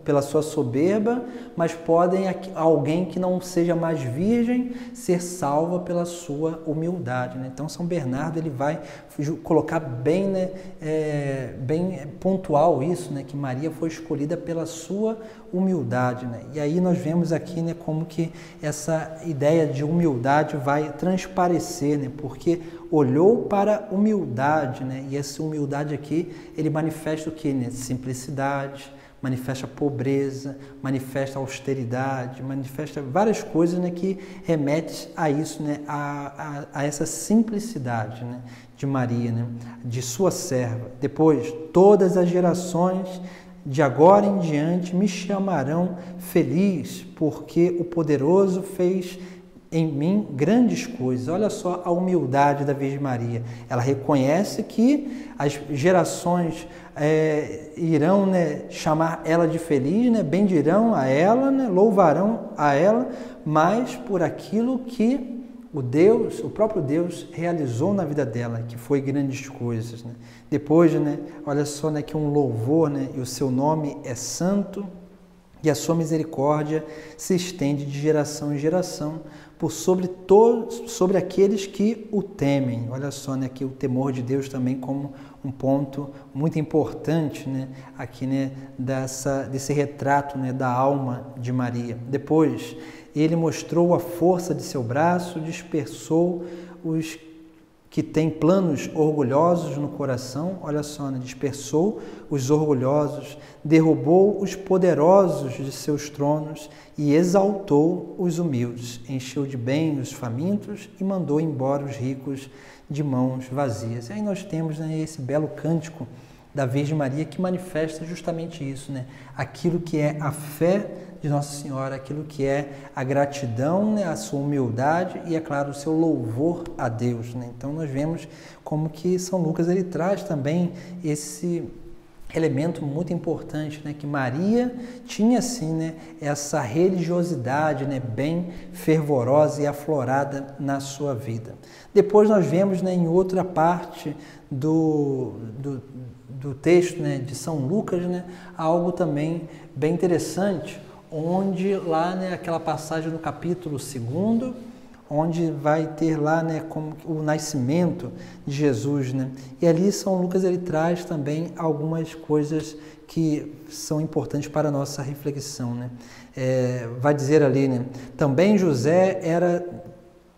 pela sua soberba, mas podem alguém que não seja mais virgem ser salva pela sua humildade, né? Então São Bernardo ele vai colocar bem, né, bem pontual isso, né, que Maria foi escolhida pela sua humildade, né? E aí nós vemos aqui, né, como que essa ideia de humildade vai transparecer, né? Porque olhou para a humildade, né? E essa humildade aqui, ele manifesta o que, né? Simplicidade, manifesta pobreza, manifesta austeridade, manifesta várias coisas, né, que remetem a isso, né, a essa simplicidade, né, de Maria, né, de sua serva. Depois, todas as gerações de agora em diante me chamarão feliz, porque o poderoso fez em mim grandes coisas. Olha só a humildade da Virgem Maria. Ela reconhece que as gerações irão, né, chamar ela de feliz, né, bendirão a ela, né, louvarão a ela, mas por aquilo que o próprio Deus realizou na vida dela, que foi grandes coisas, né? Depois, né, olha só, né, que um louvor, né, e o seu nome é santo, e a sua misericórdia se estende de geração em geração por sobre todos, sobre aqueles que o temem. Olha só, né, aqui o temor de Deus também como um ponto muito importante, né, aqui, né, desse retrato, né, da alma de Maria. Depois, ele mostrou a força de seu braço, dispersou os que têm planos orgulhosos no coração, olha só, né? Dispersou os orgulhosos, derrubou os poderosos de seus tronos e exaltou os humildes, encheu de bem os famintos e mandou embora os ricos de mãos vazias. E aí nós temos, né, esse belo cântico da Virgem Maria que manifesta justamente isso, né? Aquilo que é a fé de Nossa Senhora, aquilo que é a gratidão, né, a sua humildade e, é claro, o seu louvor a Deus, né? Então nós vemos como que São Lucas ele traz também esse elemento muito importante, né, que Maria tinha assim, né, essa religiosidade, né, bem fervorosa e aflorada na sua vida. Depois nós vemos, né, em outra parte do texto, né, de São Lucas, né, algo também bem interessante, onde lá, né, aquela passagem no capítulo 2, onde vai ter lá, né, como o nascimento de Jesus, né? E ali São Lucas ele traz também algumas coisas que são importantes para a nossa reflexão, né? Vai dizer ali, né? Também José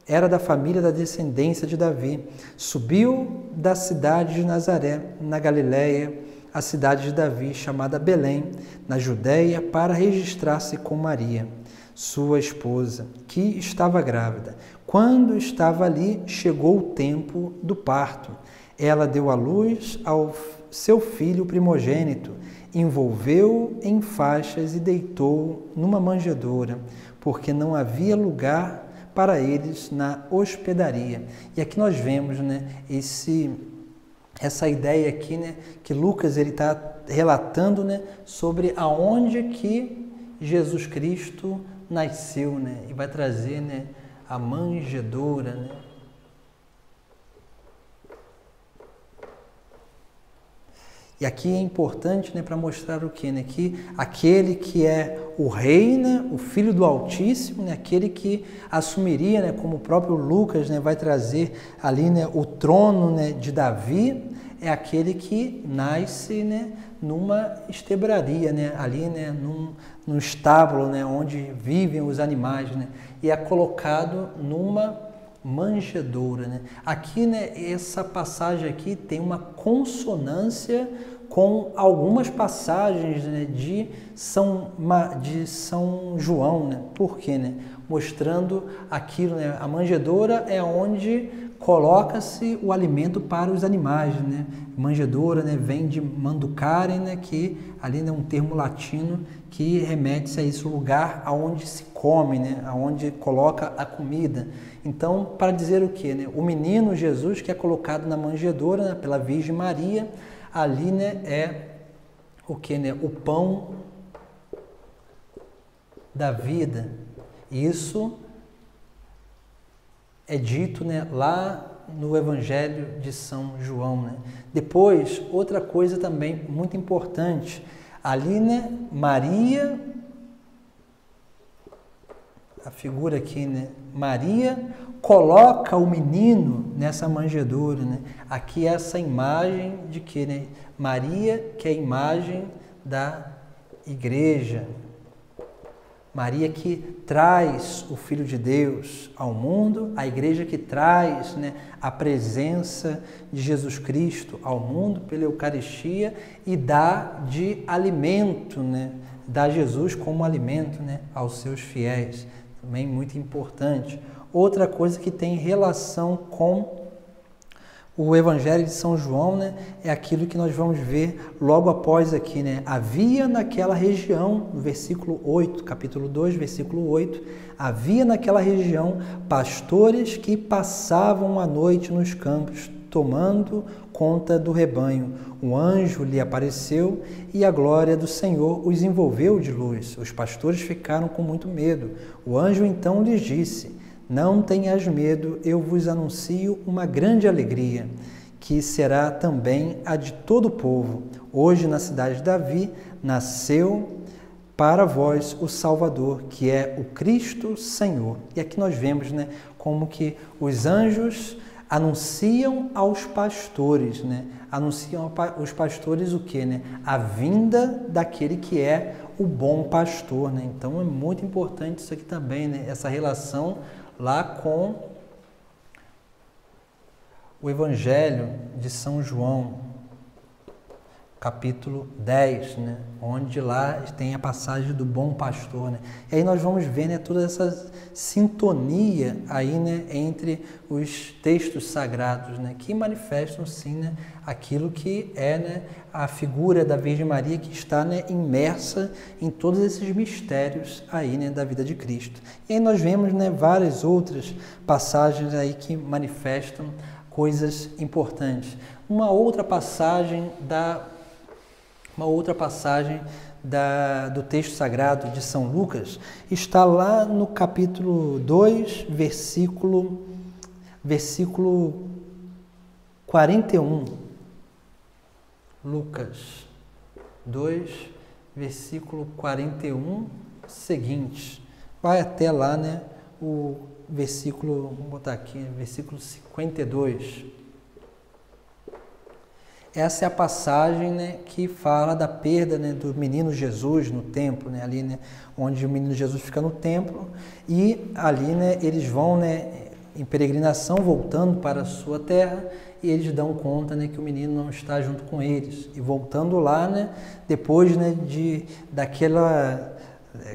era da família da descendência de Davi. Subiu da cidade de Nazaré, na Galiléia, a cidade de Davi, chamada Belém, na Judéia, para registrar-se com Maria, sua esposa, que estava grávida. Quando estava ali, chegou o tempo do parto. Ela deu à luz ao seu filho primogênito, envolveu-o em faixas e deitou numa manjedoura, porque não havia lugar para eles na hospedaria. E aqui nós vemos, né, essa ideia aqui, né, que Lucas ele está relatando, né, sobre aonde que Jesus Cristo nasceu, né, e vai trazer, né, a manjedoura, né. E aqui é importante, né, para mostrar o quê? Né? Que aquele que é o rei, né, o Filho do Altíssimo, né, aquele que assumiria, né, como o próprio Lucas, né, vai trazer ali, né, o trono, né, de Davi, é aquele que nasce, né, numa estebraria, né, ali, né, num estábulo, né, onde vivem os animais, né, e é colocado numa manjedoura, né? Aqui, né, essa passagem aqui tem uma consonância com algumas passagens, né, de São João, né? Por quê, né? Mostrando aquilo, né? A manjedoura é onde coloca-se o alimento para os animais, né? Manjedoura, né, vem de manducare, né, que ali é um termo latino que remete a esse lugar aonde se come, né, aonde coloca a comida. Então, para dizer o quê, né? O menino Jesus que é colocado na manjedoura, né, pela Virgem Maria, ali, né, é o quê, né? O pão da vida. Isso é dito, né, lá no Evangelho de São João, né? Depois, outra coisa também muito importante, ali, né, Maria, a figura aqui, né, Maria coloca o menino nessa manjedoura, né? Aqui essa imagem de que, né, Maria, que é a imagem da igreja, Maria que traz o Filho de Deus ao mundo, a igreja que traz, né, a presença de Jesus Cristo ao mundo pela Eucaristia e dá de alimento, né, dá Jesus como alimento, né, aos seus fiéis. Também muito importante. Outra coisa que tem relação com o Evangelho de São João, né, é aquilo que nós vamos ver logo após aqui, né? Havia naquela região, no versículo 8, capítulo 2, versículo 8, havia naquela região pastores que passavam a noite nos campos, tomando conta do rebanho. Um anjo lhe apareceu e a glória do Senhor os envolveu de luz. Os pastores ficaram com muito medo. O anjo então lhes disse: não tenhas medo, eu vos anuncio uma grande alegria, que será também a de todo o povo. Hoje, na cidade de Davi, nasceu para vós o Salvador, que é o Cristo Senhor. E aqui nós vemos, né, como que os anjos anunciam aos pastores, né? Anunciam aos pastores o quê, né? A vinda daquele que é o bom pastor, né? Então é muito importante isso aqui também, né? Essa relação lá com o Evangelho de São João, capítulo 10, né? Onde lá tem a passagem do bom pastor, né? E aí nós vamos ver, né, toda essa sintonia aí, né, entre os textos sagrados, né, que manifestam, sim, né, aquilo que é, né, a figura da Virgem Maria que está, né, imersa em todos esses mistérios aí, né, da vida de Cristo. E aí nós vemos, né, várias outras passagens aí que manifestam coisas importantes. Uma outra passagem do texto sagrado de São Lucas está lá no capítulo 2, versículo 41. Lucas 2, versículo 41 seguinte. Vai até lá, né, o versículo, vamos botar aqui, versículo 52. Essa é a passagem, né, que fala da perda, né, do menino Jesus no templo, né, ali, né, onde o menino Jesus fica no templo e ali, né, eles vão, né, em peregrinação voltando para a sua terra e eles dão conta, né, que o menino não está junto com eles. E voltando lá, né, depois, né,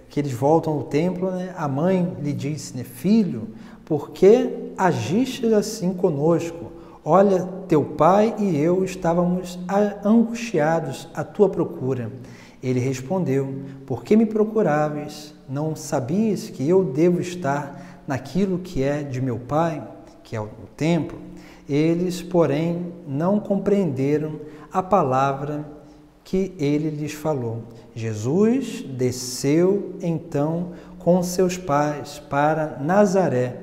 que eles voltam ao templo, né, a mãe lhe disse, né, filho, por que agiste assim conosco? Olha, teu pai e eu estávamos angustiados à tua procura. Ele respondeu, por que me procuráveis? Não sabias que eu devo estar naquilo que é de meu pai, que é o templo? Eles, porém, não compreenderam a palavra que ele lhes falou. Jesus desceu, então, com seus pais para Nazaré,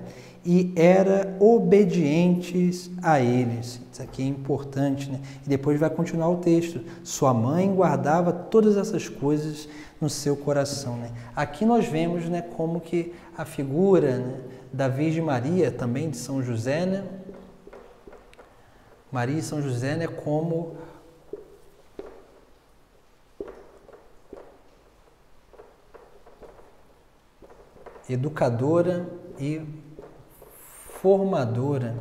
e era obedientes a eles. Isso aqui é importante, né? E depois vai continuar o texto. Sua mãe guardava todas essas coisas no seu coração, né? Aqui nós vemos, né, como que a figura, né, da Virgem Maria, também de São José, né? Maria e São José, né, como educadora e formadora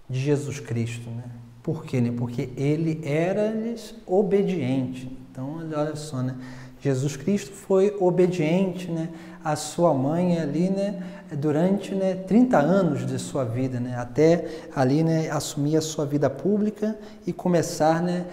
de Jesus Cristo, né? Por quê, né? Porque ele era-lhes obediente. Então, olha só, né? Jesus Cristo foi obediente, né, à sua mãe ali, né, durante, né, 30 anos de sua vida, né, até ali, né, assumir a sua vida pública e começar, né,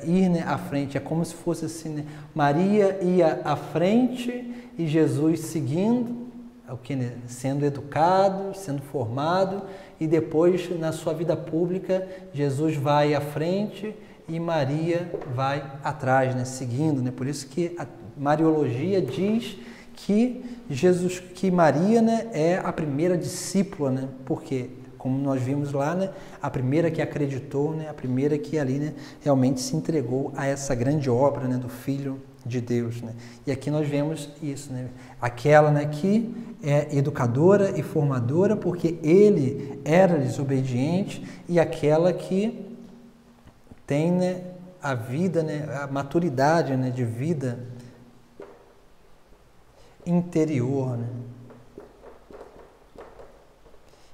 ir, né, à frente. É como se fosse assim, né? Maria ia à frente e Jesus seguindo, o que, né? Sendo educado, sendo formado, e depois na sua vida pública Jesus vai à frente e Maria vai atrás, né? Seguindo, né? Por isso que a Mariologia diz que Maria, né, é a primeira discípula, né? Porque, como nós vimos lá, né, a primeira que acreditou, né, a primeira que ali, né, realmente se entregou a essa grande obra, né, do Filho de Deus, né? E aqui nós vemos isso, né? Aquela, né, que é educadora e formadora, porque ele era desobediente, e aquela que tem, né, a vida, né, a maturidade, né, de vida interior, né?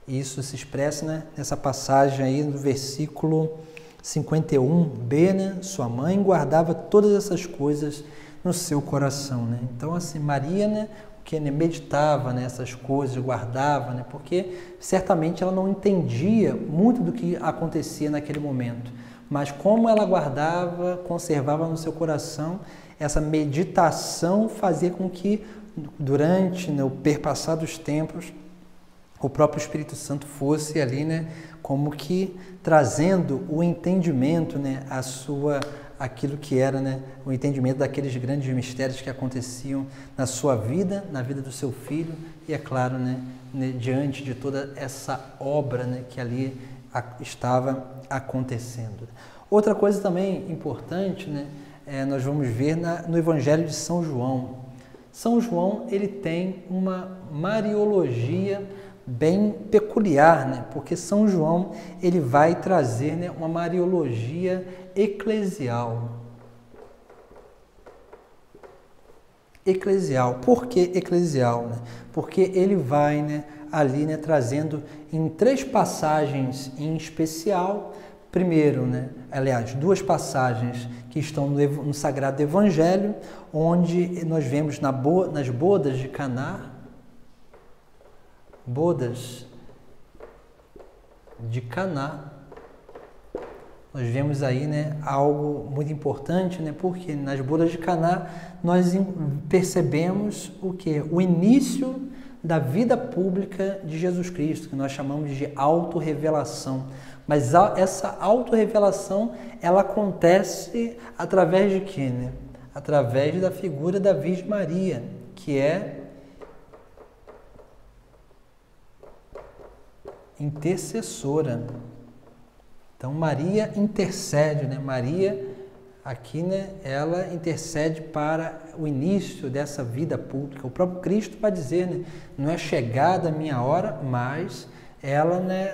Isso se expressa, né, nessa passagem aí no versículo 51b, né? Sua mãe guardava todas essas coisas no seu coração, né? Então, assim, Maria, né, que, né, meditava nessas coisas, guardava, né? Porque certamente ela não entendia muito do que acontecia naquele momento, mas como ela guardava, conservava no seu coração, essa meditação fazia com que durante, né, o perpassar dos tempos, o próprio Espírito Santo fosse ali, né, como que trazendo o entendimento, né, aquilo que era, né, o entendimento daqueles grandes mistérios que aconteciam na sua vida, na vida do seu filho, e é claro, né, diante de toda essa obra, né, que ali estava acontecendo. Outra coisa também importante, né, nós vamos ver no Evangelho de São João. São João, ele tem uma mariologia bem peculiar, né? Porque São João, ele vai trazer, né, uma mariologia eclesial. Eclesial. Por que eclesial? Né? Porque ele vai, né, ali, né, trazendo em 3 passagens em especial. Primeiro, né, aliás, 2 passagens que estão no Sagrado Evangelho, onde nós vemos nas bodas de Caná, nós vemos aí, né, algo muito importante, né, porque nas bodas de Caná nós percebemos o quê? O início da vida pública de Jesus Cristo, que nós chamamos de autorrevelação. Mas essa autorrevelação, ela acontece através de quê, né? Através da figura da Virgem Maria, que é intercessora. Então, Maria intercede, né? Maria, aqui, né, ela intercede para o início dessa vida pública. O próprio Cristo vai dizer, né, não é chegada a minha hora, mas ela, né,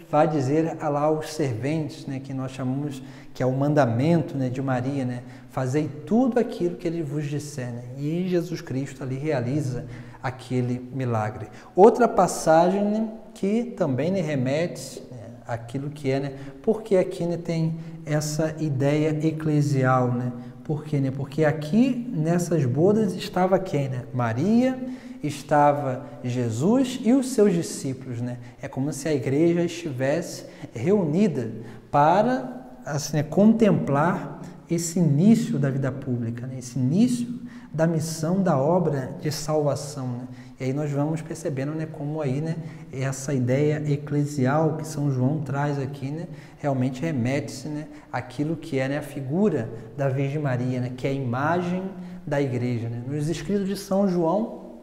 vai dizer lá aos serventes, né, que nós chamamos, que é o mandamento, né, de Maria, né, fazei tudo aquilo que ele vos disser, né? E Jesus Cristo ali realiza aquele milagre. Outra passagem, né, que também, né, remete, né, aquilo que é, né, porque aqui, né, tem essa ideia eclesial, né? Por quê, né? Porque aqui nessas bodas estava quem, né? Maria, estava Jesus e os seus discípulos, né? É como se a igreja estivesse reunida para, assim, né, contemplar esse início da vida pública, né? Esse início da missão, da obra de salvação, né? E aí nós vamos percebendo, né, como aí, né, essa ideia eclesial que São João traz aqui, né, realmente remete-se, né, àquilo que é, né, a figura da Virgem Maria, né, que é a imagem da igreja, né? Nos escritos de São João,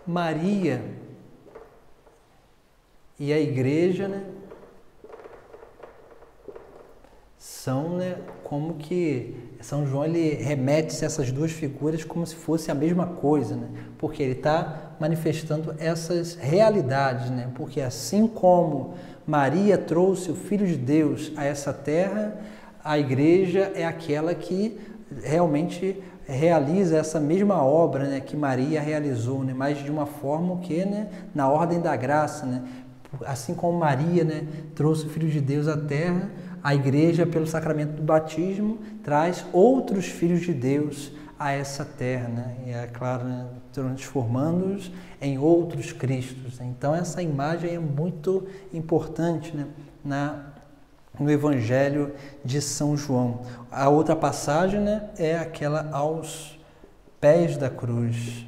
Maria e a igreja, né, são, né, como que São João, ele remete-se a essas 2 figuras como se fosse a mesma coisa, né? Porque ele está manifestando essas realidades, né? Porque assim como Maria trouxe o Filho de Deus a essa terra, a igreja é aquela que realmente realiza essa mesma obra, né, que Maria realizou, né, mas de uma forma que, né, na ordem da graça, né? Assim como Maria, né, trouxe o Filho de Deus à terra, a igreja, pelo sacramento do batismo, traz outros filhos de Deus a essa terra, né? E é claro, né, transformando-os em outros Cristos. Então, essa imagem é muito importante, né, no Evangelho de São João. A outra passagem, né, é aquela aos pés da cruz.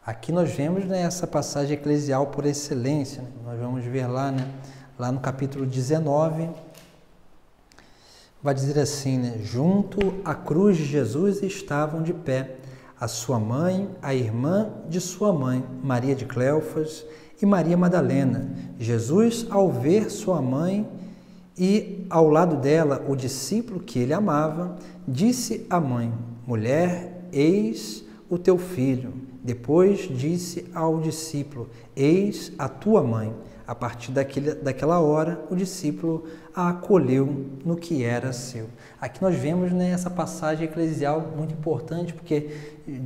Aqui nós vemos, né, essa passagem eclesial por excelência, né? Nós vamos ver lá, né, lá no capítulo 19, vai dizer assim, né, junto à cruz de Jesus estavam de pé a sua mãe, a irmã de sua mãe, Maria de Cleofas e Maria Madalena. Jesus, ao ver sua mãe e ao lado dela o discípulo que ele amava, disse à mãe, mulher, eis o teu filho. Depois disse ao discípulo, eis a tua mãe. A partir daquela hora, o discípulo a acolheu no que era seu. Aqui nós vemos, né, essa passagem eclesial muito importante, porque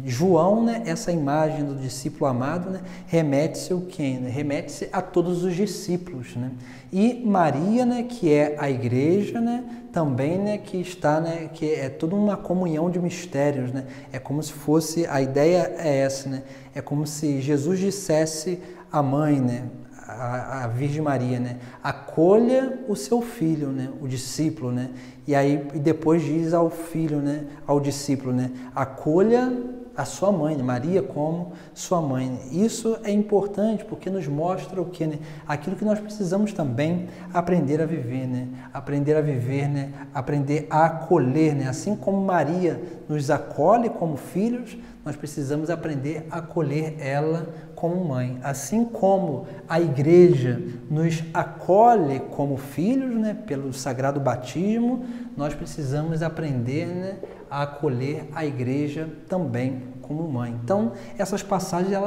João, né, essa imagem do discípulo amado, né, remete-se ao quê? Né? Remete-se a todos os discípulos, né? E Maria, né, que é a igreja, né, também, né, que está, né, que é toda uma comunhão de mistérios, né? É como se fosse, a ideia é essa, né? É como se Jesus dissesse à mãe, né, a Virgem Maria, né, acolha o seu filho, né, o discípulo, né, e depois diz ao filho, né, ao discípulo, né, acolha a sua mãe, Maria como sua mãe. Isso é importante porque nos mostra o que, né, aquilo que nós precisamos também aprender a viver, né, aprender a viver, né, aprender a acolher, né, assim como Maria nos acolhe como filhos, nós precisamos aprender a acolher ela como mãe. Assim como a igreja nos acolhe como filhos, né, pelo sagrado batismo, nós precisamos aprender, né, a acolher a igreja também como mãe. Então, essas passagens,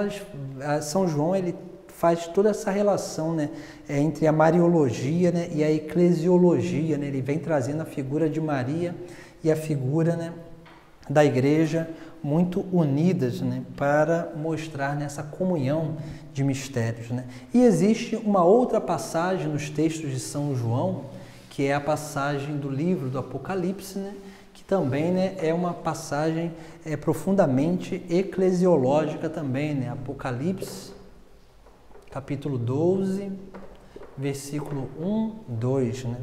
São João, ele faz toda essa relação, né, entre a mariologia, né, e a eclesiologia, né? Ele vem trazendo a figura de Maria e a figura, né, da igreja muito unidas, né, para mostrar nessa comunhão de mistérios, né? E existe uma outra passagem nos textos de São João, que é a passagem do livro do Apocalipse, né, que também, né, é uma passagem profundamente eclesiológica também, né? Apocalipse, capítulo 12, versículo 1, 2, né?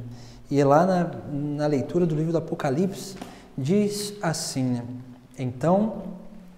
E lá na leitura do livro do Apocalipse, diz assim, né? Então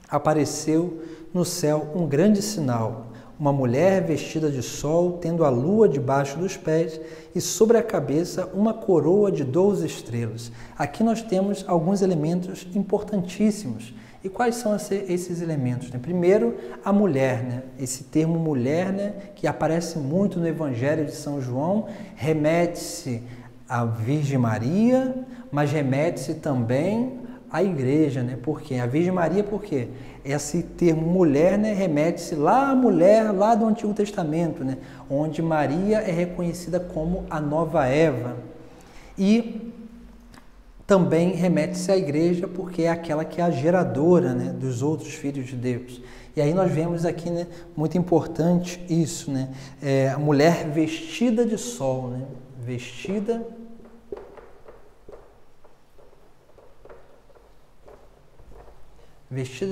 apareceu no céu um grande sinal, uma mulher vestida de sol, tendo a lua debaixo dos pés e sobre a cabeça uma coroa de 12 estrelas. Aqui nós temos alguns elementos importantíssimos. E quais são esses elementos? Né? Primeiro, a mulher, né? Esse termo mulher, né, que aparece muito no Evangelho de São João, remete-se à Virgem Maria, mas remete-se também à igreja, né? Por quê? A Virgem Maria, por quê? Esse termo mulher, né, remete-se lá à mulher lá do Antigo Testamento, né, onde Maria é reconhecida como a nova Eva. E também remete-se à igreja porque é aquela que é a geradora, né, dos outros filhos de Deus. E aí nós vemos aqui, né, muito importante isso, né, a mulher vestida de sol, né, vestida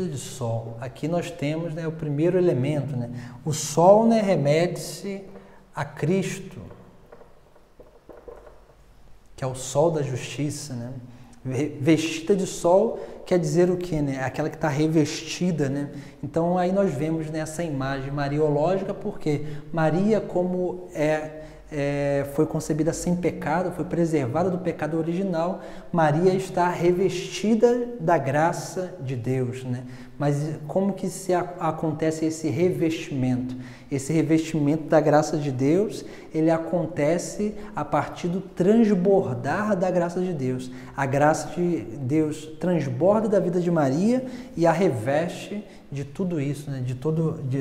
de sol. Aqui nós temos, né, o primeiro elemento, né, o sol, né, remete-se a Cristo, que é o sol da justiça, né? Vestida de sol quer dizer o quê, né? Aquela que está revestida, né? Então aí nós vemos nessa imagem mariológica, porque Maria, como foi concebida sem pecado, foi preservada do pecado original, Maria está revestida da graça de Deus, né? Mas como que acontece esse revestimento? Esse revestimento da graça de Deus, ele acontece a partir do transbordar da graça de Deus. A graça de Deus transborda da vida de Maria e a reveste de tudo isso, né?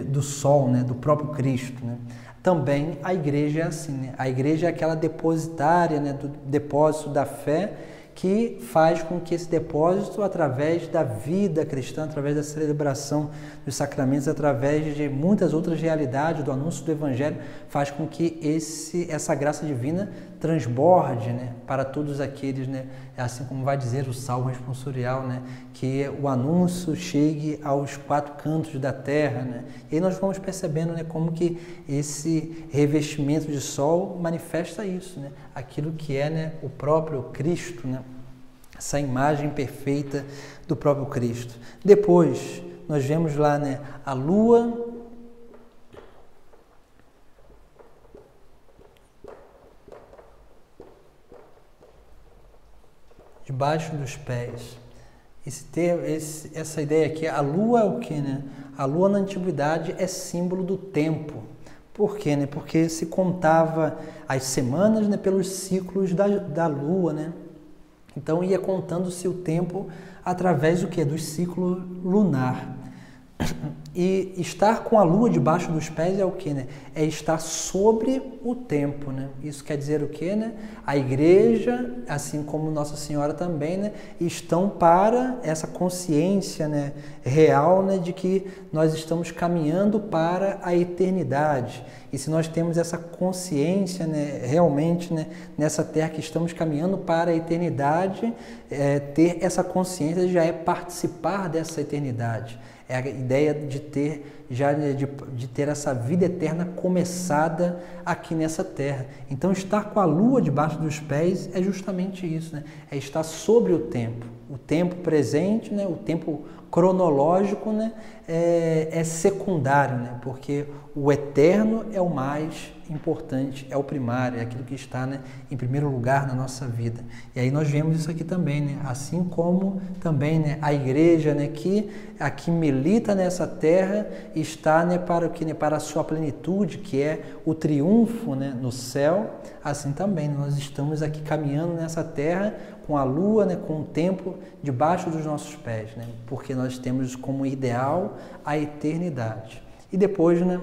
Do sol, né? Do próprio Cristo, né? Também a igreja é assim, né? A igreja é aquela depositária, né, do depósito da fé, que faz com que esse depósito, através da vida cristã, através da celebração dos sacramentos, através de muitas outras realidades, do anúncio do Evangelho, faz com que essa graça divina transborde, né, para todos aqueles, né, assim como vai dizer o Salmo responsorial, né, que o anúncio chegue aos 4 cantos da terra, né. E aí nós vamos percebendo, né, como que esse revestimento de sol manifesta isso, né, aquilo que é, né, o próprio Cristo, né, essa imagem perfeita do próprio Cristo. Depois nós vemos lá, né, a lua debaixo dos pés. Essa ideia aqui, a lua é o que, né? A lua na antiguidade é símbolo do tempo. Por quê, né? Porque se contava as semanas, né, pelos ciclos da lua, né? Então ia contando-se o tempo através do quê? Do ciclo lunar. E estar com a lua debaixo dos pés é o quê, né? É estar sobre o tempo, né? Isso quer dizer o quê, né? A igreja, assim como Nossa Senhora também, né, estão para essa consciência, né, real, né, de que nós estamos caminhando para a eternidade. E se nós temos essa consciência, né, realmente, né, nessa terra que estamos caminhando para a eternidade, ter essa consciência já é participar dessa eternidade. É a ideia de ter essa vida eterna começada aqui nessa terra. Então, estar com a lua debaixo dos pés é justamente isso, né? É estar sobre o tempo presente, né? O tempo cronológico, né, é secundário, né, porque o eterno é o mais importante, é o primário, é aquilo que está, né, em primeiro lugar na nossa vida. E aí nós vemos isso aqui também, né, assim como também, né, a igreja, né, que aqui milita nessa terra está, né, para o que, né, para a sua plenitude, que é o triunfo, né, no céu. Assim também nós estamos aqui caminhando nessa terra com a lua, né, com o tempo debaixo dos nossos pés, né, porque nós temos como ideal a eternidade. E depois, né,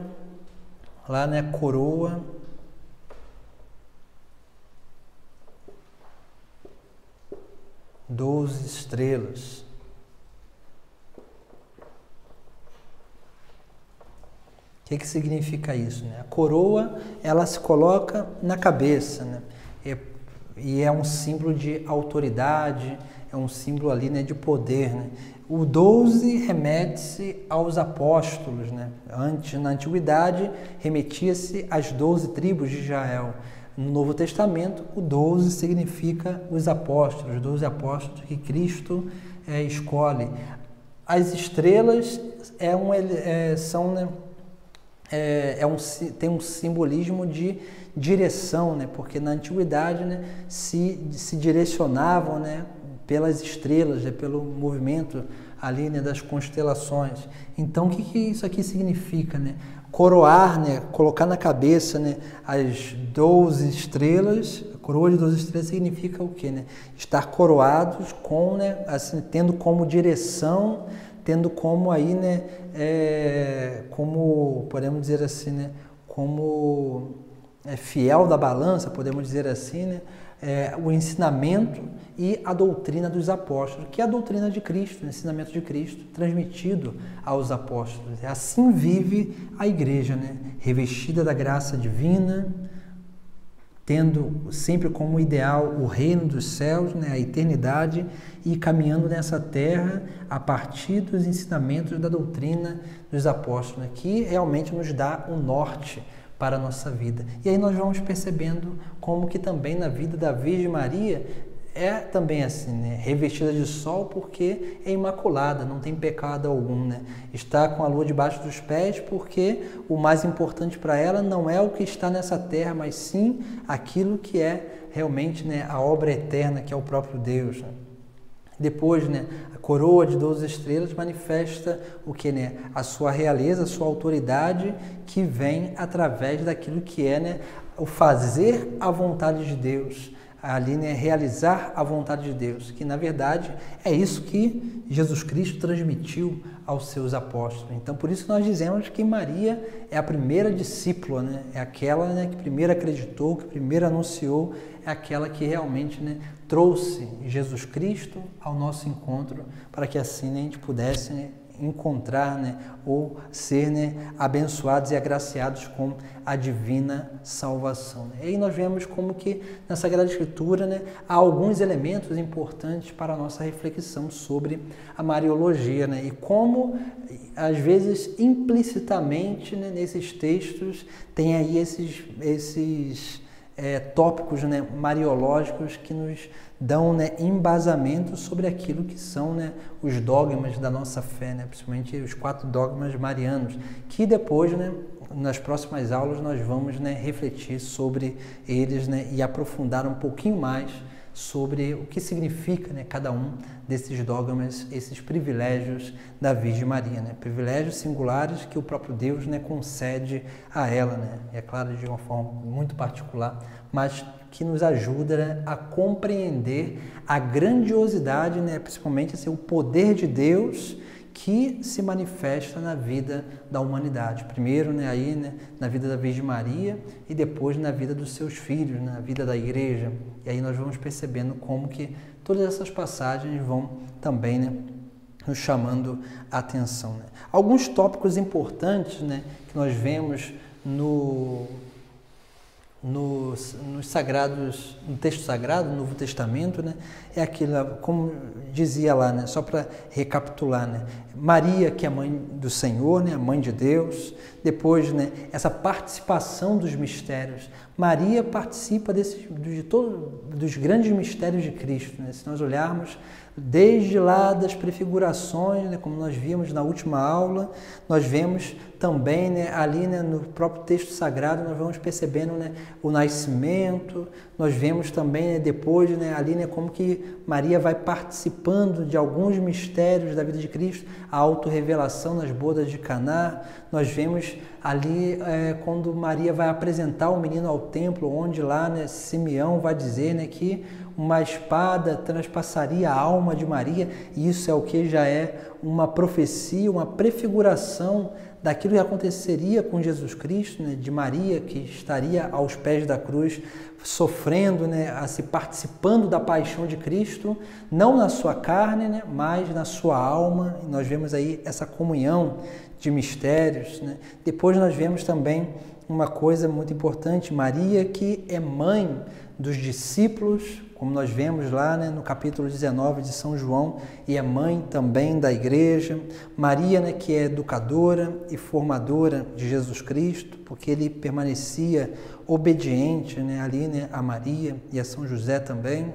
lá, né, coroa, doze estrelas. O que significa isso, né? A coroa, ela se coloca na cabeça, né? E é um símbolo de autoridade, é um símbolo ali, né, de poder, né? O 12 remete-se aos apóstolos, né? Antes, na antiguidade, remetia-se às 12 tribos de Israel. No Novo Testamento, o 12 significa os apóstolos, os 12 apóstolos que Cristo escolhe. As estrelas são, né, tem um simbolismo de direção, né? Porque na antiguidade, né, se direcionavam, né, pelas estrelas, né, pelo movimento ali, né, das constelações. Então, o que isso aqui significa, né? Coroar, né, colocar na cabeça, né, as 12 estrelas, a coroa de 12 estrelas significa o quê, né? Estar coroados com, né, assim, tendo como direção, tendo como aí, né, como podemos dizer assim, né, como fiel da balança, podemos dizer assim, né, o ensinamento e a doutrina dos apóstolos, que é a doutrina de Cristo, o ensinamento de Cristo transmitido aos apóstolos. Assim vive a igreja, né, revestida da graça divina, tendo sempre como ideal o reino dos céus, né, a eternidade, e caminhando nessa terra a partir dos ensinamentos da doutrina dos apóstolos, né, que realmente nos dá um norte para a nossa vida. E aí nós vamos percebendo como que também na vida da Virgem Maria é também assim, né, revestida de sol porque é imaculada, não tem pecado algum, né? Está com a lua debaixo dos pés porque o mais importante para ela não é o que está nessa terra, mas sim aquilo que é realmente, né, a obra eterna, que é o próprio Deus, né? Depois, né, a coroa de 12 estrelas manifesta o que, né, a sua realeza, a sua autoridade, que vem através daquilo que é, né, o fazer a vontade de Deus, ali, né, realizar a vontade de Deus, que na verdade é isso que Jesus Cristo transmitiu aos seus apóstolos. Então, por isso que nós dizemos que Maria é a primeira discípula, né, é aquela, né, que primeiro acreditou, que primeiro anunciou, é aquela que realmente, né, trouxe Jesus Cristo ao nosso encontro, para que assim, né, a gente pudesse, né, encontrar, né, ou ser, né, abençoados e agraciados com a divina salvação. E aí nós vemos como que na Sagrada Escritura, né, há alguns elementos importantes para a nossa reflexão sobre a Mariologia, né, e como às vezes implicitamente, né, nesses textos tem aí esses tópicos, né, mariológicos que nos dão, né, embasamento sobre aquilo que são, né, os dogmas da nossa fé, né, principalmente os 4 dogmas marianos, que depois, né, nas próximas aulas nós vamos, né, refletir sobre eles, né, e aprofundar um pouquinho mais sobre o que significa, né, cada um desses dogmas, esses privilégios da Virgem Maria, né, privilégios singulares que o próprio Deus, né, concede a ela, né, e é claro, de uma forma muito particular, mas que nos ajuda, né, a compreender a grandiosidade, né, principalmente assim, o poder de Deus que se manifesta na vida da humanidade. Primeiro, né, aí, né, na vida da Virgem Maria e depois na vida dos seus filhos, na vida da igreja. E aí nós vamos percebendo como que todas essas passagens vão também, né, nos chamando a atenção, né? Alguns tópicos importantes, né, que nós vemos nos sagrados, no texto sagrado, no Novo Testamento, né, é aquilo, como dizia lá, né, só para recapitular, né, Maria, que é a mãe do Senhor, né, a mãe de Deus, depois, né, essa participação dos mistérios. Maria participa dos grandes mistérios de Cristo, né? Se nós olharmos desde lá das prefigurações, né, como nós vimos na última aula, nós vemos também, né, ali, né, no próprio texto sagrado, nós vamos percebendo, né, o nascimento, nós vemos também, né, depois, né, ali, né, como que Maria vai participando de alguns mistérios da vida de Cristo, a autorrevelação nas bodas de Caná. Nós vemos ali quando Maria vai apresentar o menino ao templo, onde lá, né, Simeão vai dizer, né, que uma espada transpassaria a alma de Maria, e isso é o que já é uma profecia, uma prefiguração daquilo que aconteceria com Jesus Cristo, né, de Maria, que estaria aos pés da cruz, sofrendo, né, participando da paixão de Cristo, não na sua carne, né, mas na sua alma. E nós vemos aí essa comunhão de mistérios, né? Depois nós vemos também uma coisa muito importante, Maria, que é mãe dos discípulos, como nós vemos lá, né, no capítulo 19 de São João, e é mãe também da igreja. Maria, né, que é educadora e formadora de Jesus Cristo, porque ele permanecia obediente, né, ali, né, a Maria e a São José também.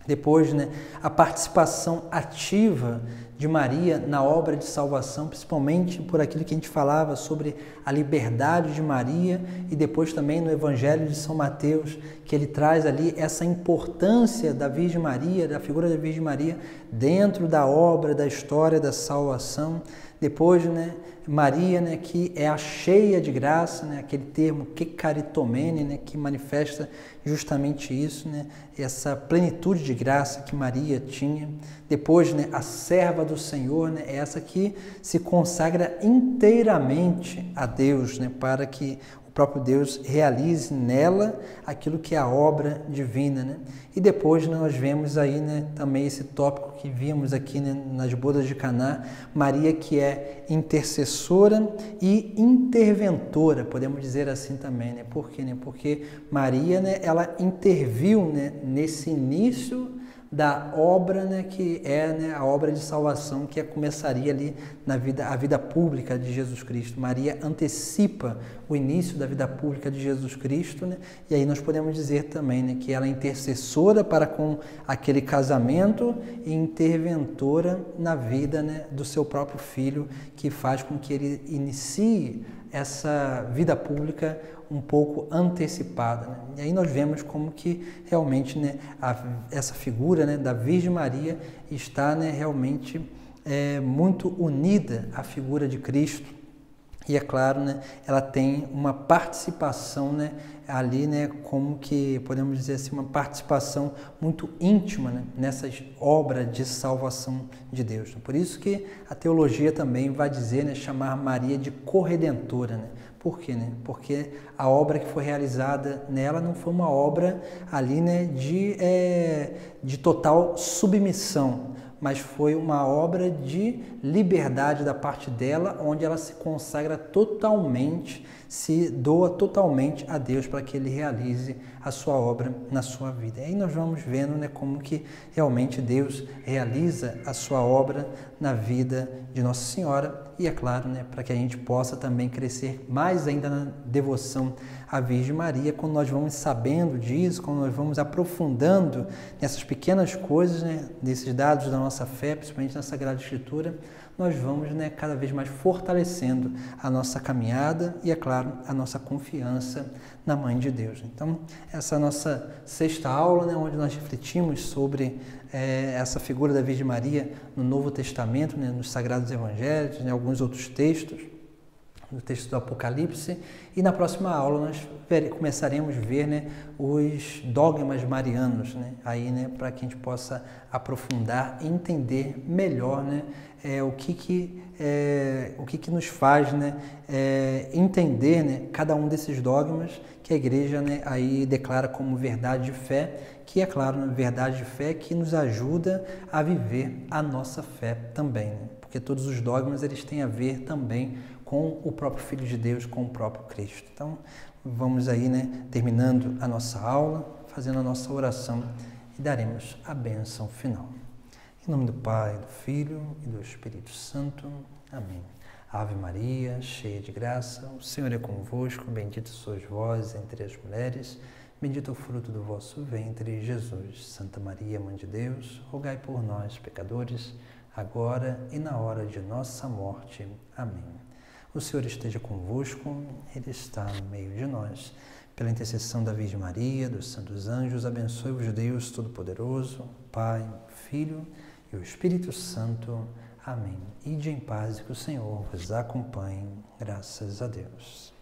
Depois, né, a participação ativa de Maria na obra de salvação, principalmente por aquilo que a gente falava sobre a liberdade de Maria, e depois também no Evangelho de São Mateus, que ele traz ali essa importância da Virgem Maria, da figura da Virgem Maria, dentro da obra, da história da salvação. Depois, né, Maria, né, que é a cheia de graça, né, aquele termo que caritomene, né, que manifesta justamente isso, né, essa plenitude de graça que Maria tinha. Depois, né, a serva do Senhor, né, essa que se consagra inteiramente a Deus, né, para que o próprio Deus realize nela aquilo que é a obra divina, né? E depois nós vemos aí, né, também esse tópico que vimos aqui, né, nas bodas de Caná, Maria, que é intercessora e interventora, podemos dizer assim também, né? Por quê, né? Porque Maria, né, ela interviu, né, nesse início da obra, né, que é, né, a obra de salvação que começaria ali a vida pública de Jesus Cristo. Maria antecipa o início da vida pública de Jesus Cristo, né? E aí nós podemos dizer também, né, que ela é intercessora para com aquele casamento e interventora na vida, né, do seu próprio filho, que faz com que ele inicie essa vida pública um pouco antecipada, né? E aí nós vemos como que realmente, né, essa figura, né, da Virgem Maria está, né, realmente muito unida à figura de Cristo. E é claro, né, ela tem uma participação, né, ali, né, como que podemos dizer assim, uma participação muito íntima, né, nessas obras de salvação de Deus. Por isso que a teologia também vai dizer, né, chamar Maria de corredentora, né? Por quê, né? Porque a obra que foi realizada nela não foi uma obra ali, né, de total submissão, mas foi uma obra de liberdade da parte dela, onde ela se consagra totalmente, se doa totalmente a Deus para que Ele realize a sua obra na sua vida. E aí nós vamos vendo, né, como que realmente Deus realiza a sua obra na vida de Nossa Senhora, e é claro, né, para que a gente possa também crescer mais ainda na devoção à Virgem Maria, quando nós vamos sabendo disso, quando nós vamos aprofundando nessas pequenas coisas, né, desses dados da nossa fé, principalmente na Sagrada Escritura, nós vamos, né, cada vez mais fortalecendo a nossa caminhada e, é claro, a nossa confiança na Mãe de Deus. Então, essa é a nossa sexta aula, né, onde nós refletimos sobre essa figura da Virgem Maria no Novo Testamento, né, nos Sagrados Evangelhos, em alguns outros textos, no texto do Apocalipse, e na próxima aula nós começaremos a ver, né, os dogmas marianos, né, aí, né, para que a gente possa aprofundar e entender melhor, né, o que nos faz, né, entender, né, cada um desses dogmas que a Igreja, né, aí declara como verdade de fé, que é claro, né, verdade de fé que nos ajuda a viver a nossa fé também, né, porque todos os dogmas eles têm a ver também com o próprio Filho de Deus, com o próprio Cristo. Então, vamos aí, né, terminando a nossa aula, fazendo a nossa oração e daremos a bênção final. Em nome do Pai, do Filho e do Espírito Santo. Amém. Ave Maria, cheia de graça, o Senhor é convosco, bendita sois vós entre as mulheres, bendito é o fruto do vosso ventre, Jesus. Santa Maria, Mãe de Deus, rogai por nós, pecadores, agora e na hora de nossa morte. Amém. O Senhor esteja convosco, Ele está no meio de nós. Pela intercessão da Virgem Maria, dos santos anjos, abençoe-vos Deus Todo-Poderoso, Pai, Filho e o Espírito Santo. Amém. Ide em paz e que o Senhor vos acompanhe. Graças a Deus.